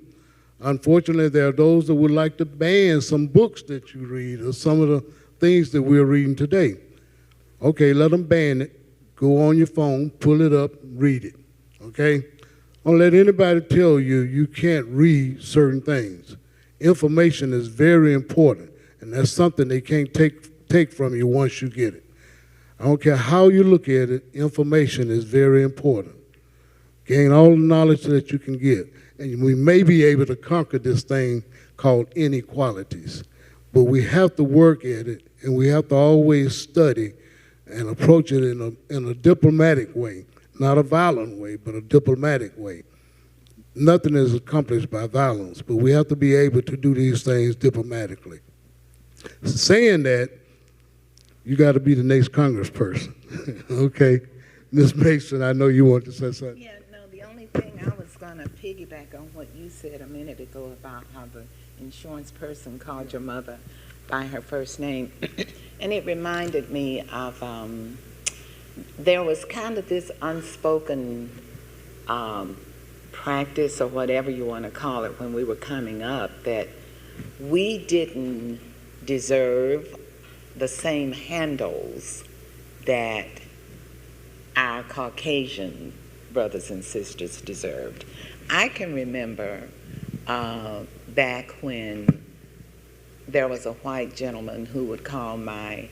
Unfortunately, there are those that would like to ban some books that you read or some of the things that we're reading today. Okay, let them ban it. Go on your phone, pull it up, read it. Okay? Don't let anybody tell you you can't read certain things. Information is very important, and that's something they can't take from you once you get it. I don't care how you look at it, information is very important. Gain all the knowledge that you can get. And we may be able to conquer this thing called inequalities. But we have to work at it, and we have to always study and approach it in a diplomatic way. Not a violent way, but a diplomatic way. Nothing is accomplished by violence, but we have to be able to do these things diplomatically. Saying that, you got to be the next congressperson. Okay? Ms. Mason, I know you want to say something. Yeah, no, the only thing I was going to piggyback on what you said a minute ago about how the insurance person called your mother by her first name. And it reminded me of, there was kind of this unspoken practice or whatever you want to call it when we were coming up, that we didn't deserve the same handles that our Caucasian brothers and sisters deserved. I can remember back when there was a white gentleman who would call my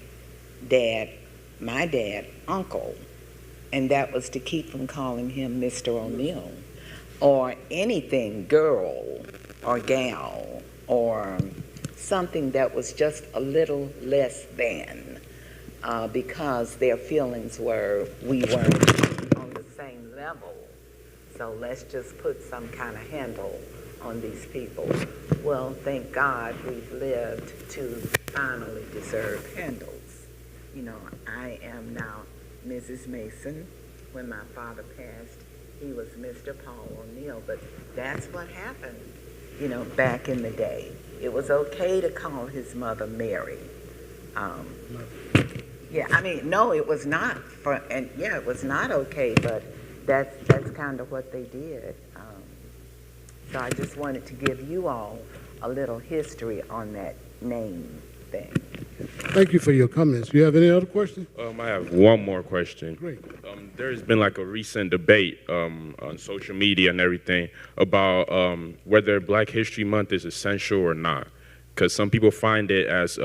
dad, uncle, and that was to keep from calling him Mr. O'Neill or anything girl or gal or something that was just a little less than, because their feelings were we weren't on the same level. So let's just put some kind of handle on these people. Well, thank God we've lived to finally deserve handles. You know, I am now Mrs. Mason. When my father passed, he was Mr. Paul O'Neill, but that's what happened, you know, back in the day. It was okay to call his mother Mary. Yeah, I mean, no, it was not. It was not okay, but that's kind of what they did. So I just wanted to give you all a little history on that name thing. Thank you for your comments. Do you have any other questions? I have one more question. Great. There's been like a recent debate on social media and everything about whether Black History Month is essential or not. Because some people find it as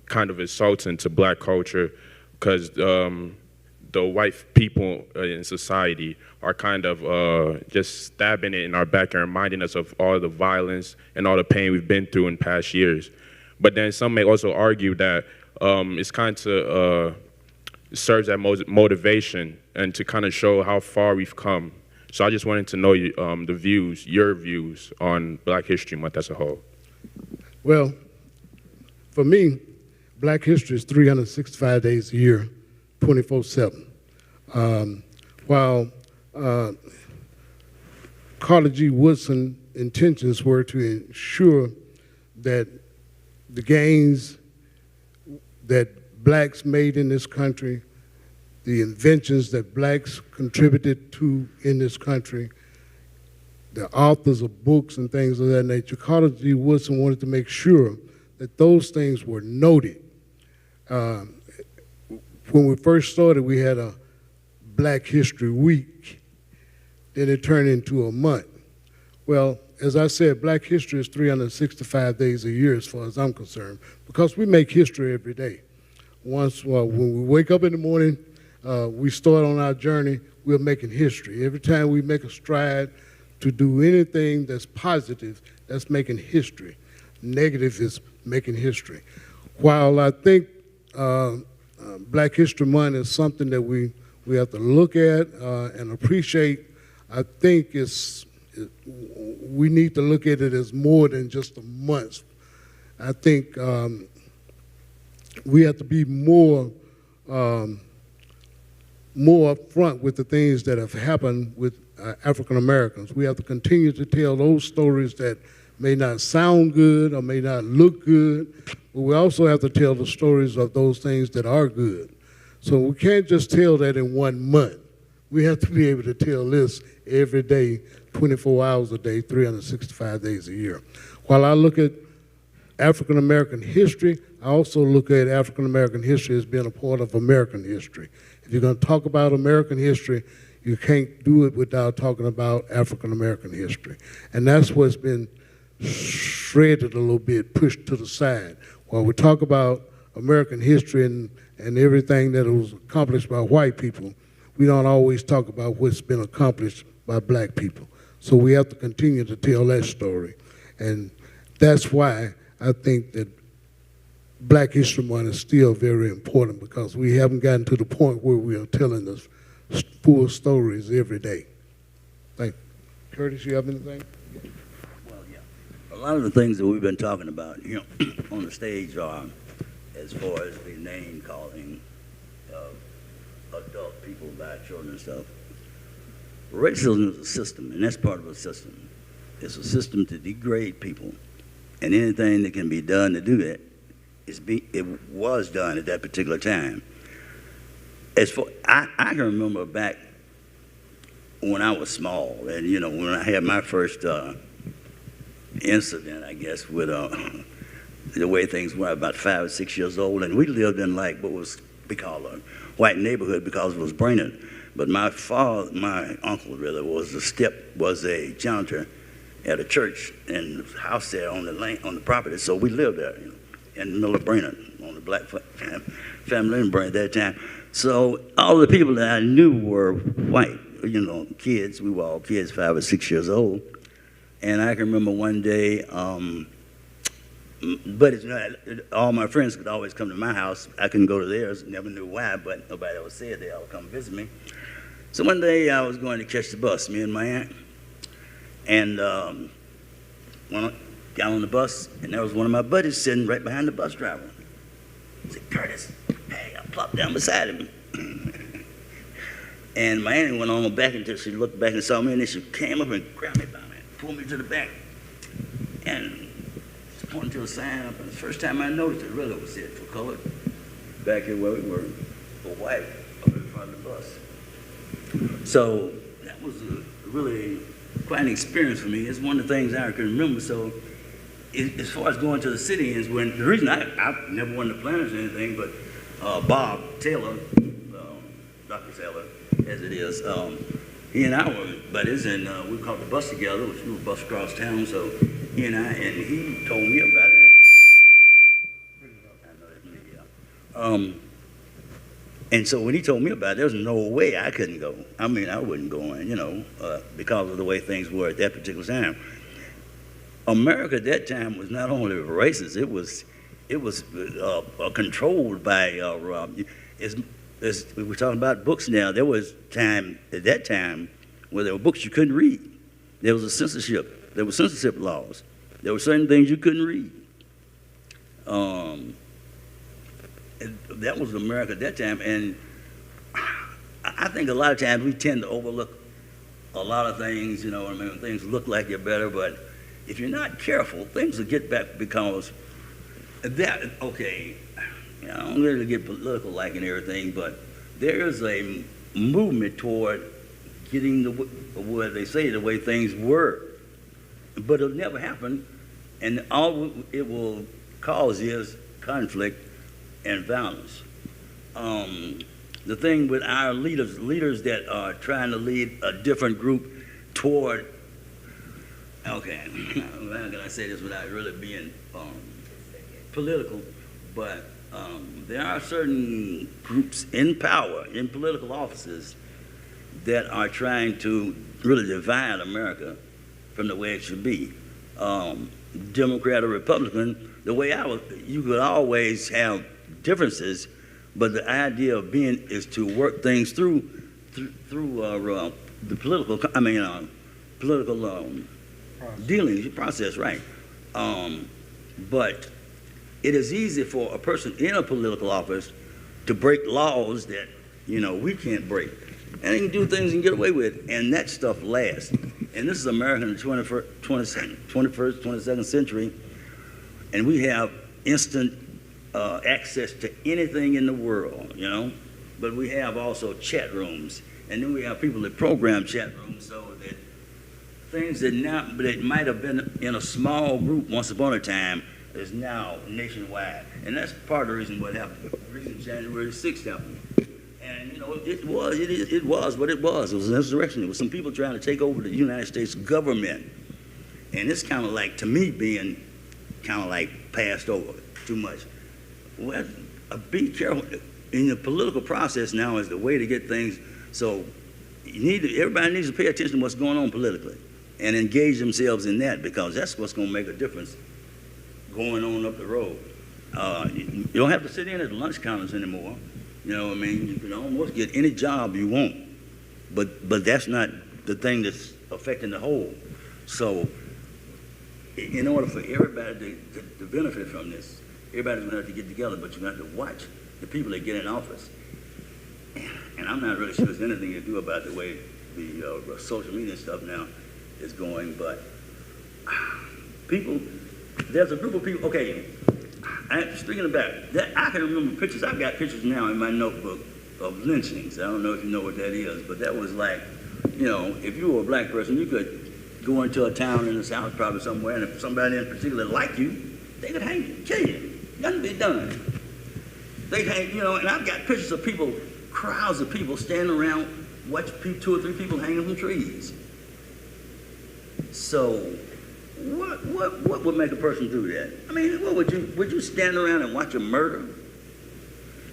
kind of insulting to Black culture, because the white people in society are kind of just stabbing it in our back and reminding us of all the violence and all the pain we've been through in past years. But then some may also argue that it's kind of serves as motivation and to kind of show how far we've come. So I just wanted to know your views on Black History Month as a whole. Well, for me, Black history is 365 days a year, 24/7. While Carter G. Woodson's intentions were to ensure that the gains that blacks made in this country, the inventions that blacks contributed to in this country, the authors of books and things of that nature, Carter G. Woodson wanted to make sure that those things were noted. When we first started, we had a Black History Week. Then it turned into a month. Well, as I said, Black history is 365 days a year as far as I'm concerned, because we make history every day. When we wake up in the morning, we start on our journey, we're making history. Every time we make a stride to do anything that's positive, that's making history. Negative is making history. While I think Black History Month is something that we have to look at and appreciate, I think we need to look at it as more than just a month. I think we have to be more upfront with the things that have happened with African Americans. We have to continue to tell those stories that may not sound good or may not look good, but we also have to tell the stories of those things that are good. So we can't just tell that in 1 month. We have to be able to tell this every day, 24 hours a day, 365 days a year. While I look at African American history, I also look at African American history as being a part of American history. If you're going to talk about American history, you can't do it without talking about African American history. And that's what's been shredded a little bit, pushed to the side. While we talk about American history and everything that was accomplished by white people, we don't always talk about what's been accomplished by black people. So we have to continue to tell that story. And that's why I think that Black History Month is still very important, because we haven't gotten to the point where we are telling the full stories every day. Thank you. Curtis, you have anything? Well, yeah. A lot of the things that we've been talking about, on the stage are, as far as the name calling adult people by children and stuff. Racism is a system, and that's part of a system. It's a system to degrade people, and anything that can be done to do that, it was done at that particular time. As for, I can remember back when I was small, and when I had my first incident, I guess, with the way things were, about 5 or 6 years old, and we lived in like what was we call a white neighborhood because it was Brainerd. But my uncle really was a janitor at a church and the house there on the property. So we lived there, in the middle of Brainerd, on the black family in Brainerd at that time. So all the people that I knew were white, kids. We were all kids, 5 or 6 years old. And I can remember one day, but all my friends could always come to my house. I couldn't go to theirs, never knew why, but nobody ever said they all come visit me. So one day I was going to catch the bus, me and my aunt, and when I got on the bus, and there was one of my buddies sitting right behind the bus driver. I said, "Curtis," hey, I plopped down beside him. And my aunt went on back until she looked back and saw me, and then she came up and grabbed me by me, pulled me to the back, and she pointed to a sign up. And the first time I noticed it, really was it for color. Back here where we were, for white, up in front of the bus. So that was really quite an experience for me. It's one of the things I can remember. So as far as going to the city is when, the reason I never wanted to plan or anything, but Bob Taylor, Dr. Taylor, as it is, he and I were buddies, and we caught the bus together, which we were bus across town, so he and he told me about it. And so when he told me about it, there was no way I couldn't go. I mean, I wouldn't go in, because of the way things were at that particular time. America at that time was not only racist, it was controlled by, as we were talking about books now, there was time at that time where there were books you couldn't read. There was a censorship. There were censorship laws. There were certain things you couldn't read. That was America at that time, and I think a lot of times we tend to overlook a lot of things, when things look like they're better, but if you're not careful, things will get back because that, okay, I don't really get political like and everything, but there is a movement toward getting what they say the way things were. But it'll never happen, and all it will cause is conflict and violence. The thing with our leaders that are trying to lead a different group toward, okay, how can I say this without really being political, but there are certain groups in power, in political offices, that are trying to really divide America from the way it should be. Democrat or Republican, the way you could always have differences, but the idea of being is to work things through the political, dealings process, right? But it is easy for a person in a political office to break laws that we can't break, and they can do things and get away with, and that stuff lasts. And this is America in the 21st, 22nd century, and we have instant access to anything in the world, but we have also chat rooms, and then we have people that program chat rooms so that things that might have been in a small group once upon a time is now nationwide, and that's part of the reason what happened. The reason January 6th happened. And it was what it was. It was an insurrection. It was some people trying to take over the United States government. And it's kind of like, to me, being kind of like passed over too much. Well, be careful. In the political process now is the way to get things. So everybody needs to pay attention to what's going on politically and engage themselves in that, because that's what's going to make a difference going on up the road. You don't have to sit in at the lunch counters anymore. You can almost get any job you want, but that's not the thing that's affecting the whole. So in order for everybody to benefit from this, everybody's going to have to get together, but you're going to have to watch the people that get in office. And I'm not really sure there's anything to do about the way the social media stuff now is going, but there's a group of people, okay, speaking of that, I can remember pictures. I've got pictures now in my notebook of lynchings. I don't know if you know what that is, but that was like, if you were a black person, you could go into a town in the South, probably somewhere, and if somebody in particular liked you, they could hang you, kill you. Nothing be done. They hang, and I've got pictures of people, crowds of people standing around, watch 2 or 3 people hanging from trees. So what would make a person do that? I mean, what would you stand around and watch a murder?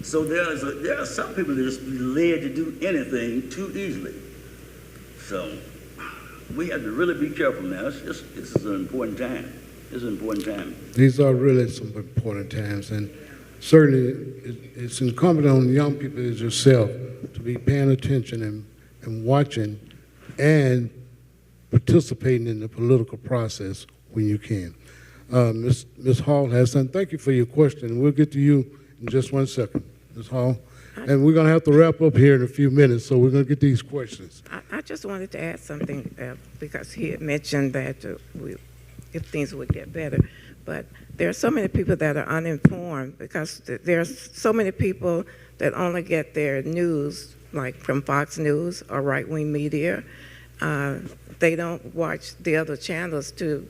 So there are some people that just be led to do anything too easily. So we have to really be careful now. This is an important time. This is an important time. These are really some important times, and certainly it's incumbent on young people as yourself to be paying attention and watching and participating in the political process when you can. Ms. Hall has something. Thank you for your question. We'll get to you in just 1 second, Ms. Hall. And we're going to have to wrap up here in a few minutes, so we're going to get these questions. I just wanted to add something because he had mentioned that if things would get better. But there are so many people that are uninformed because there are so many people that only get their news like from Fox News or right-wing media. They don't watch the other channels to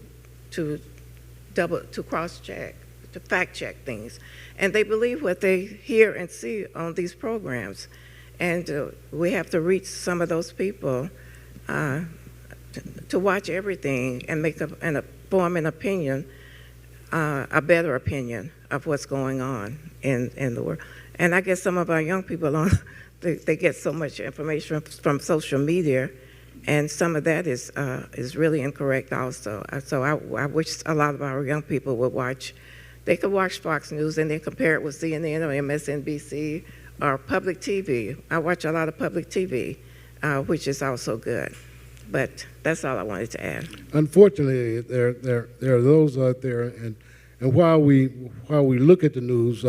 cross-check, to fact-check things. And they believe what they hear and see on these programs. And we have to reach some of those people to watch everything and form an opinion, a better opinion of what's going on in the world. And I guess some of our young people, they get so much information from social media, and some of that is really incorrect also. So I wish a lot of our young people would watch. They could watch Fox News and then compare it with CNN or MSNBC or public TV. I watch a lot of public TV, which is also good. But that's all I wanted to add. Unfortunately, there are those out there, and while we look at the news,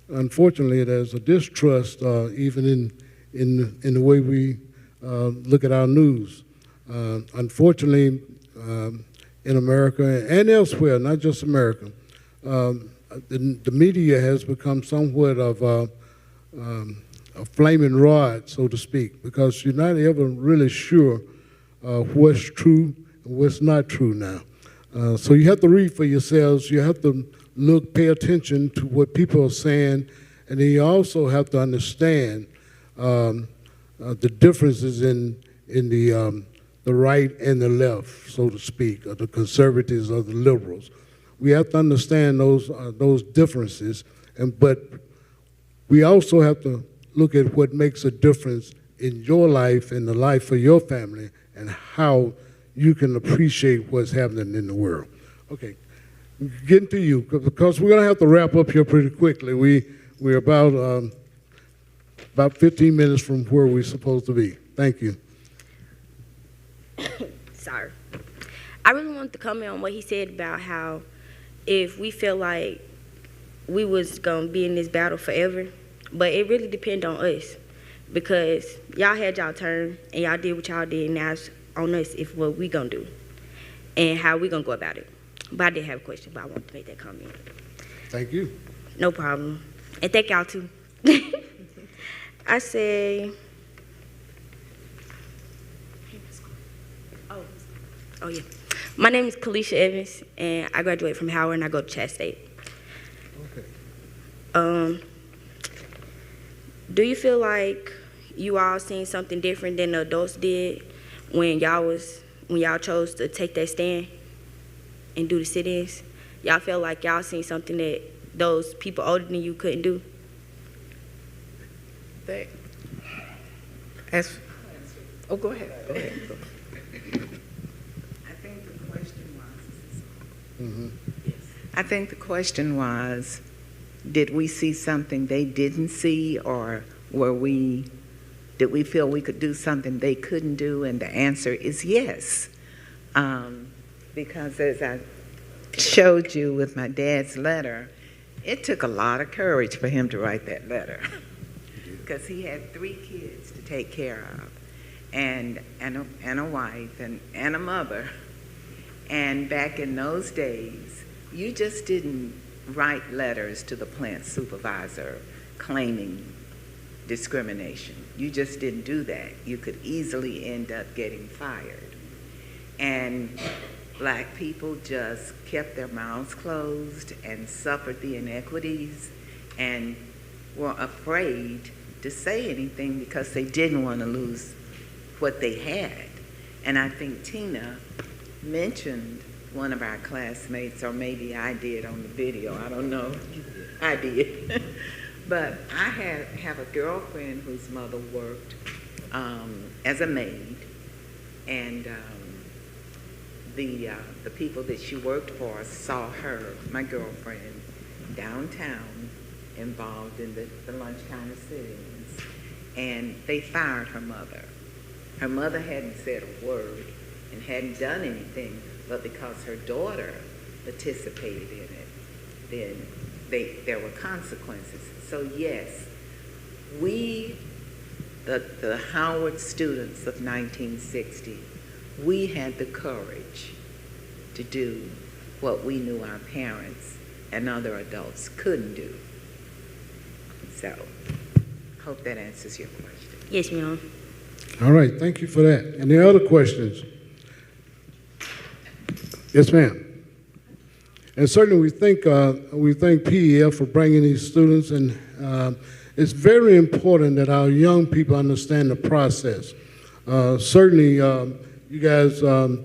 unfortunately, there's a distrust even in the way we look at our news. Unfortunately, in America and elsewhere, not just America. The media has become somewhat of a flaming rod, so to speak, because you're not ever really sure what's true and what's not true now. So you have to read for yourselves. You have to look, pay attention to what people are saying, and then you also have to understand the differences in the right and the left, so to speak, or the conservatives or the liberals. We have to understand those differences, but we also have to look at what makes a difference in your life and the life of your family and how you can appreciate what's happening in the world. Okay, getting to you, because we're going to have to wrap up here pretty quickly. We're about 15 minutes from where we're supposed to be. Thank you. Sorry. I really wanted to comment on what he said about how if we feel like we was going to be in this battle forever, but it really depends on us because y'all had y'all turn and y'all did what y'all did, and now it's on us if what we going to do and how we going to go about it. But I did have a question, but I wanted to make that comment. Thank you. No problem. And thank y'all too. I say, oh yeah. My name is Kalisha Evans, and I graduated from Howard, and I go to Chat State. Okay. Do you feel like you all seen something different than the adults did when y'all chose to take that stand and do the sit-ins? Y'all feel like y'all seen something that those people older than you couldn't do? Go ahead. I think the question was, did we see something they didn't see, or did we feel we could do something they couldn't do? And the answer is yes. Because as I showed you with my dad's letter, it took a lot of courage for him to write that letter. Because he had 3 kids to take care of, and a wife and a mother. And back in those days, you just didn't write letters to the plant supervisor claiming discrimination. You just didn't do that. You could easily end up getting fired. And black people just kept their mouths closed and suffered the inequities and were afraid to say anything because they didn't want to lose what they had. And I think Tina mentioned one of our classmates, or maybe I did on the video, I don't know. I did. But I have a girlfriend whose mother worked as a maid, and the people that she worked for saw her, my girlfriend, downtown, involved in the lunch counter sit-ins, and they fired her mother. Her mother hadn't said a word and hadn't done anything, but because her daughter participated in it, then there were consequences. So yes, we, the Howard students of 1960, we had the courage to do what we knew our parents and other adults couldn't do. So, hope that answers your question. Yes, ma'am. All right, thank you for that. Any other questions? Yes, ma'am. And certainly we thank PEF for bringing these students, and it's very important that our young people understand the process. Certainly, you guys going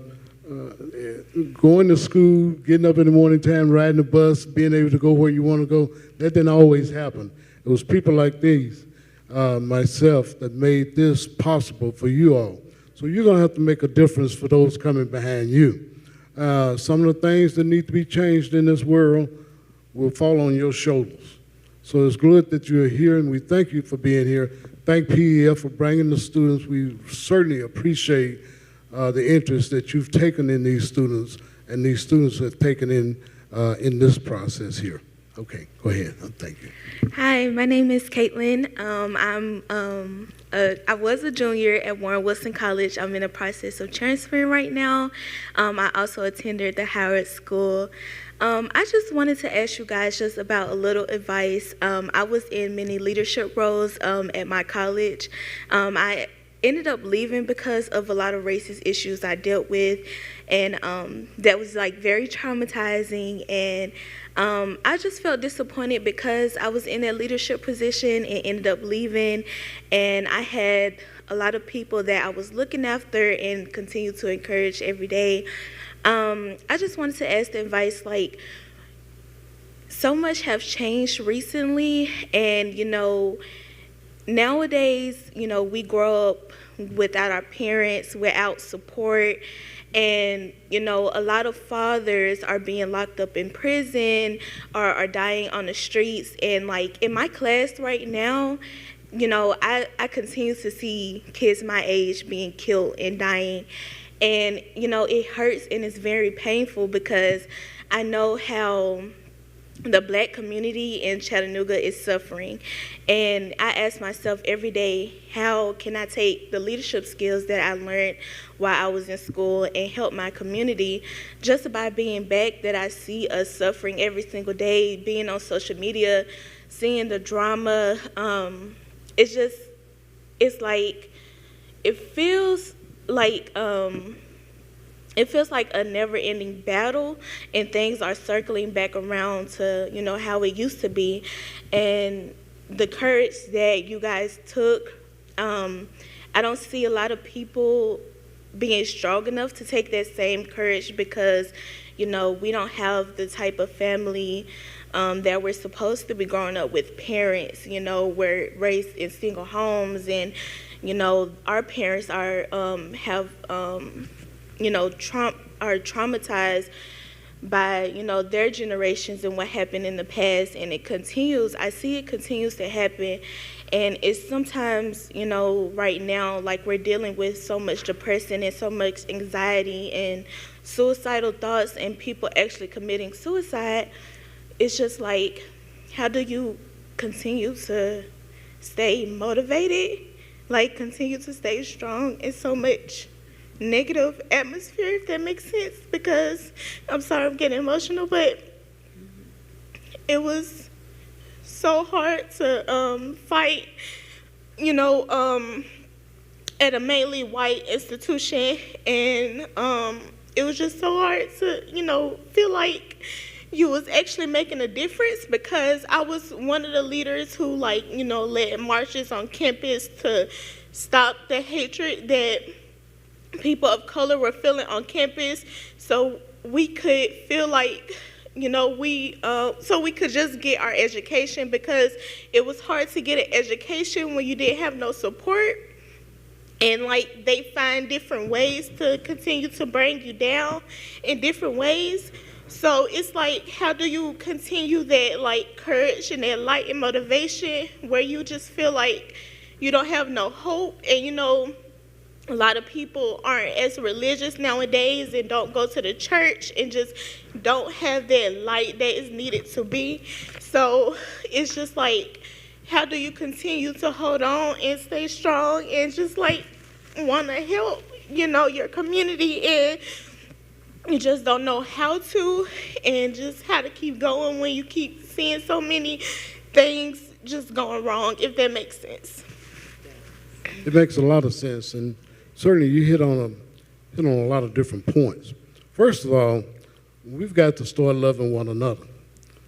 to school, getting up in the morning time, riding the bus, being able to go where you want to go, that didn't always happen. It was people like these, myself, that made this possible for you all. So you're going to have to make a difference for those coming behind you. Some of the things that need to be changed in this world will fall on your shoulders. So it's good that you're here, and we thank you for being here. Thank PEF for bringing the students. We certainly appreciate the interest that you've taken in these students, and these students have taken in this process here. Okay, go ahead. Thank you. Hi, my name is Caitlin. I was a junior at Warren Wilson College. I'm in the process of transferring right now. I also attended the Howard School. I just wanted to ask you guys just about a little advice. I was in many leadership roles at my college. I ended up leaving because of a lot of racist issues I dealt with, and that was like very traumatizing, and I just felt disappointed because I was in that leadership position and ended up leaving, and I had a lot of people that I was looking after and continue to encourage every day. I just wanted to ask the advice, like, so much have changed recently, and nowadays, we grow up without our parents, without support, and, a lot of fathers are being locked up in prison or are dying on the streets. And, like, in my class right now, I continue to see kids my age being killed and dying. And, it hurts and it's very painful because I know how the Black community in Chattanooga is suffering. And I ask myself every day, how can I take the leadership skills that I learned while I was in school and help my community? Just by being back, that I see us suffering every single day, being on social media, seeing the drama. It's like, it feels like a never-ending battle, and things are circling back around to, how it used to be. And the courage that you guys took, I don't see a lot of people being strong enough to take that same courage because, we don't have the type of family that we're supposed to be growing up with. Parents, we're raised in single homes, and, our parents are traumatized by, their generations and what happened in the past, and it continues. I see it continues to happen, and it's sometimes, right now, like, we're dealing with so much depression and so much anxiety and suicidal thoughts and people actually committing suicide. It's just like, how do you continue to stay motivated, like, continue to stay strong in so much negative atmosphere, if that makes sense? Because, I'm sorry I'm getting emotional, but it was so hard to fight, at a mainly white institution, and it was just so hard to, feel like you was actually making a difference, because I was one of the leaders who, like, led marches on campus to stop the hatred that people of color were feeling on campus, so we could feel like, so we could just get our education, because it was hard to get an education when you didn't have no support. And, like, they find different ways to continue to bring you down in different ways. So it's like, how do you continue that, like, courage and that light and motivation where you just feel like you don't have no hope? And, a lot of people aren't as religious nowadays and don't go to the church and just don't have that light that is needed to be. So it's just like, how do you continue to hold on and stay strong and just, like, want to help, your community, and you just don't know how to, and just how to keep going when you keep seeing so many things just going wrong, if that makes sense? It makes a lot of sense, and certainly you hit on a lot of different points. First of all, we've got to start loving one another,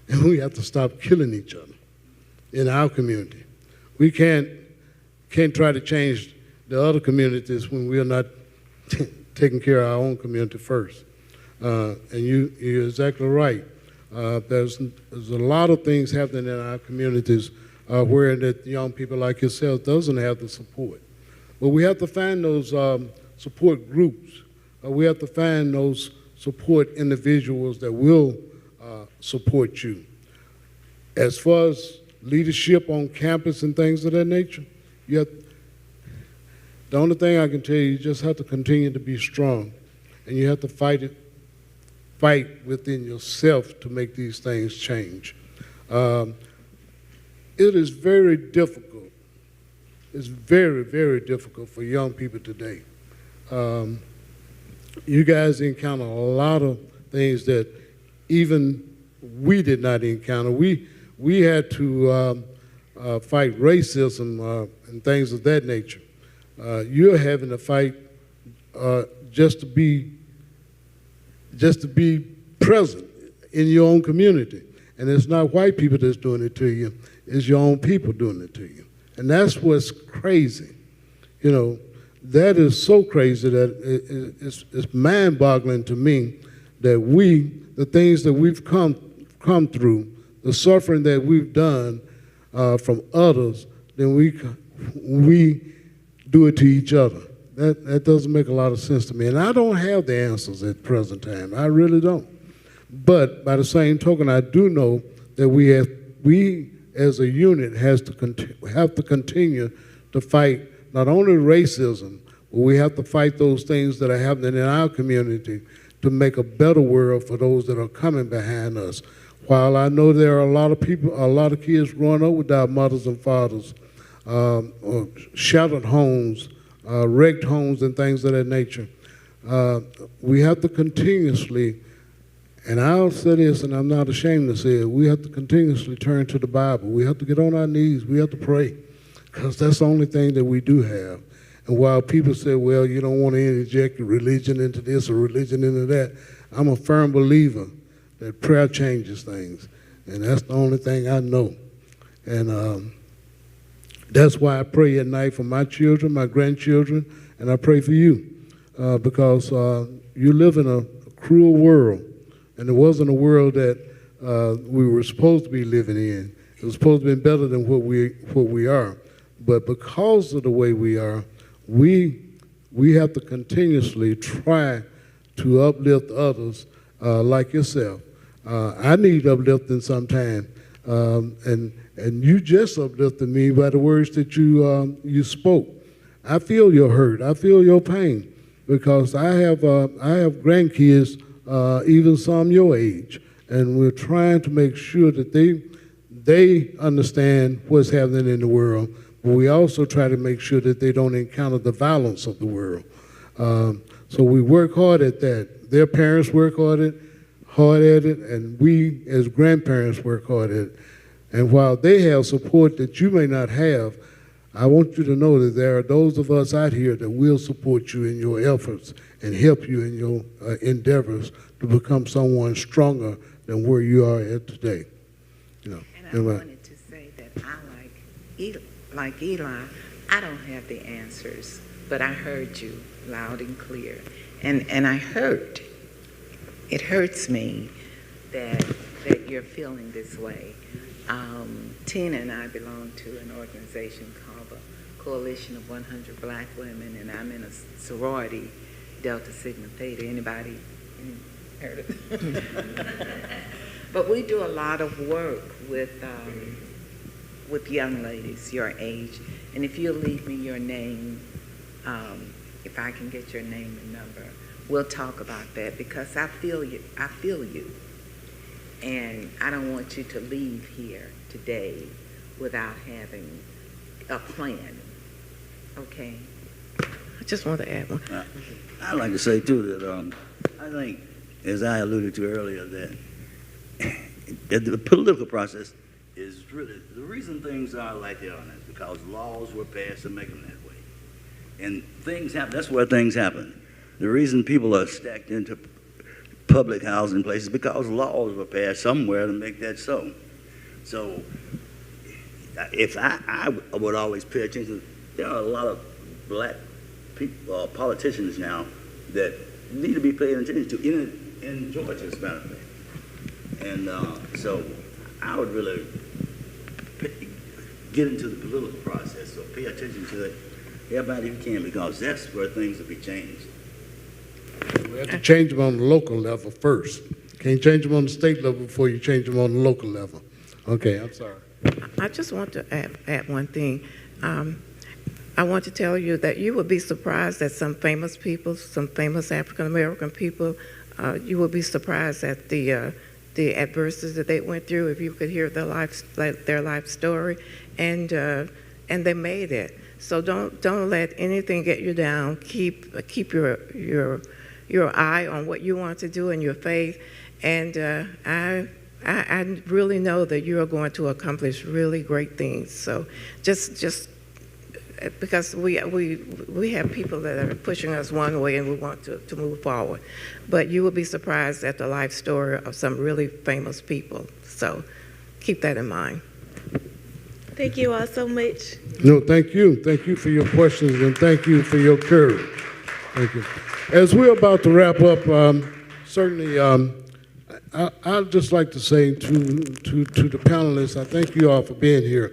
and we have to stop killing each other in our community. We can't try to change the other communities when we're not taking care of our own community first. And you're exactly right. There's a lot of things happening in our communities where that young people like yourself doesn't have the support. But we have to find those support groups. We have to find those support individuals that will support you. As far as leadership on campus and things of that nature, the only thing I can tell you just have to continue to be strong, and you have to fight within yourself to make these things change. It is very difficult. It's very, very difficult for young people today. You guys encounter a lot of things that even we did not encounter. We had to fight racism and things of that nature. You're having to fight just to be present in your own community. And it's not white people that's doing it to you, it's your own people doing it to you. And that's what's crazy. You know, that is so crazy that it's mind-boggling to me that the things that we've come through, the suffering that we've done from others, then we do it to each other. That doesn't make a lot of sense to me. And I don't have the answers at the present time. I really don't. But by the same token, I do know that we as a unit have to continue to fight not only racism, but we have to fight those things that are happening in our community to make a better world for those that are coming behind us. While I know there are a lot of kids growing up without mothers and fathers, shattered homes, wrecked homes, and things of that nature, we have to continuously, and I'll say this, and I'm not ashamed to say it, we have to continuously turn to the Bible. We have to get on our knees. We have to pray, because that's the only thing that we do have. And while people say, well, you don't want to interject religion into this or religion into that, I'm a firm believer that prayer changes things. And that's the only thing I know. And that's why I pray at night for my children, my grandchildren, and I pray for you. Because you live in a cruel world. And it wasn't a world that we were supposed to be living in. It was supposed to be better than what we are. But because of the way we are, we have to continuously try to uplift others like yourself. I need uplifting sometime, and you just uplifted me by the words that you spoke. I feel your hurt. I feel your pain, because I have grandkids, even some your age, and we're trying to make sure that they understand what's happening in the world. But we also try to make sure that they don't encounter the violence of the world. So we work hard at that. Their parents work hard at it, and we as grandparents work hard at it. And while they have support that you may not have, I want you to know that there are those of us out here that will support you in your efforts and help you in your endeavors to become someone stronger than where you are at today. You know. And I wanted to say that like Eli, I don't have the answers, but I heard you loud and clear. And I heard, it hurts me that you're feeling this way. Tina and I belong to an organization called the Coalition of 100 Black Women, and I'm in a sorority, Delta Sigma Theta. Anybody heard of it? But we do a lot of work with young ladies your age. And if you'll leave me your name, if I can get your name and number, we'll talk about that, because I feel you. I feel you. And I don't want you to leave here today without having a plan. Okay? I just want to add one. I'd like to say, too, that I think, as I alluded to earlier, that the political process is really, the reason things are like they are is because laws were passed to make them that way. And things happen, that's where things happen. The reason people are stacked into public housing places is because laws were passed somewhere to make that so. So if I would always pay attention, there are a lot of black people, politicians now that need to be paying attention to in Georgia, as a matter of fact. And so I would really get into the political process, so pay attention to it, everybody who can, because that's where things will be changed. We have to change them on the local level first. Can't change them on the state level before you change them on the local level. Okay, I'm sorry. I just want to add one thing. I want to tell you that you would be surprised that some famous people, some famous African American people, you would be surprised at the the adversities that they went through, if you could hear their life story, and they made it. So don't let anything get you down. Keep your eye on what you want to do in your faith, and I really know that you are going to accomplish really great things. So just because we have people that are pushing us one way and we want to move forward, but you will be surprised at the life story of some really famous people. So keep that in mind. Thank you all so much. No, thank you. Thank you for your questions, and thank you for your courage. Thank you. As we're about to wrap up, certainly I'd just like to say to the panelists, I thank you all for being here.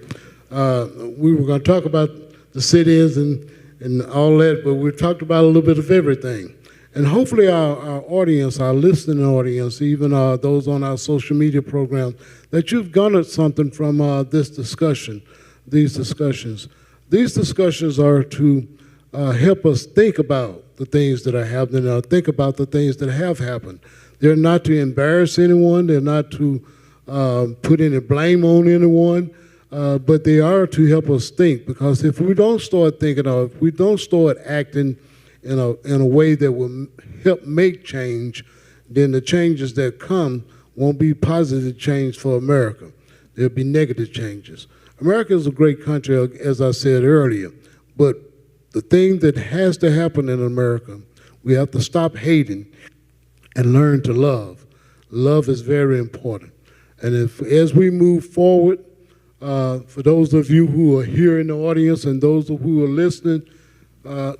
We were going to talk about the sit-ins and all that, but we talked about a little bit of everything. And hopefully our audience, our listening audience, even those on our social media programs, that you've garnered something from this discussion, these discussions. These discussions are to help us think about the things that are happening, think about the things that have happened. They're not to embarrass anyone, they're not to put any blame on anyone, but they are to help us think, because if we don't start thinking, or if we don't start acting in a way that will help make change, then the changes that come won't be positive change for America. There'll be negative changes. America is a great country, as I said earlier, but the thing that has to happen in America, we have to stop hating and learn to love. Love is very important. And as we move forward, for those of you who are here in the audience and those who are listening,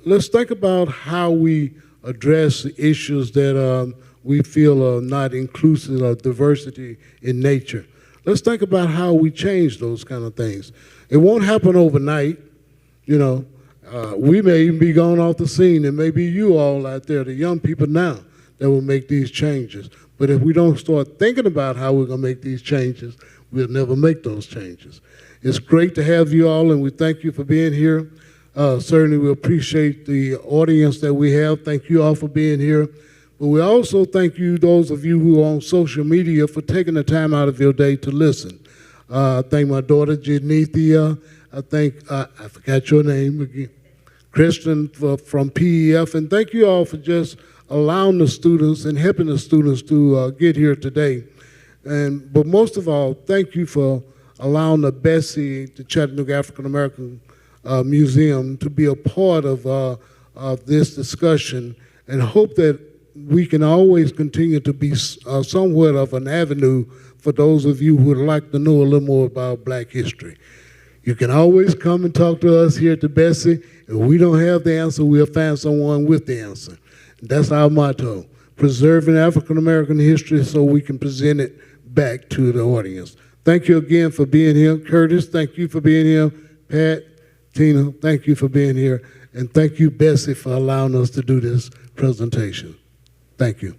let's think about how we address the issues that we feel are not inclusive of diversity in nature. Let's think about how we change those kind of things. It won't happen overnight. You know, we may even be gone off the scene. It may be you all out there, the young people now, that will make these changes. But if we don't start thinking about how we're going to make these changes, we'll never make those changes. It's great to have you all, and we thank you for being here. Certainly we appreciate the audience that we have. Thank you all for being here. But we also thank you, those of you who are on social media, for taking the time out of your day to listen. I thank my daughter, Janethia. I thank, I forgot your name again, Kristen from PEF. And thank you all for just allowing the students and helping the students to get here today. But most of all, thank you for allowing the BSCC, the Chattanooga African American Museum, to be a part of this discussion, and hope that we can always continue to be somewhat of an avenue for those of you who would like to know a little more about Black history. You can always come and talk to us here at the BSCC. If we don't have the answer, we'll find someone with the answer. That's our motto, preserving African American history so we can present it back to the audience. Thank you again for being here. Curtis, thank you for being here. Pat, Tina, thank you for being here. And thank you, Bessie, for allowing us to do this presentation. Thank you.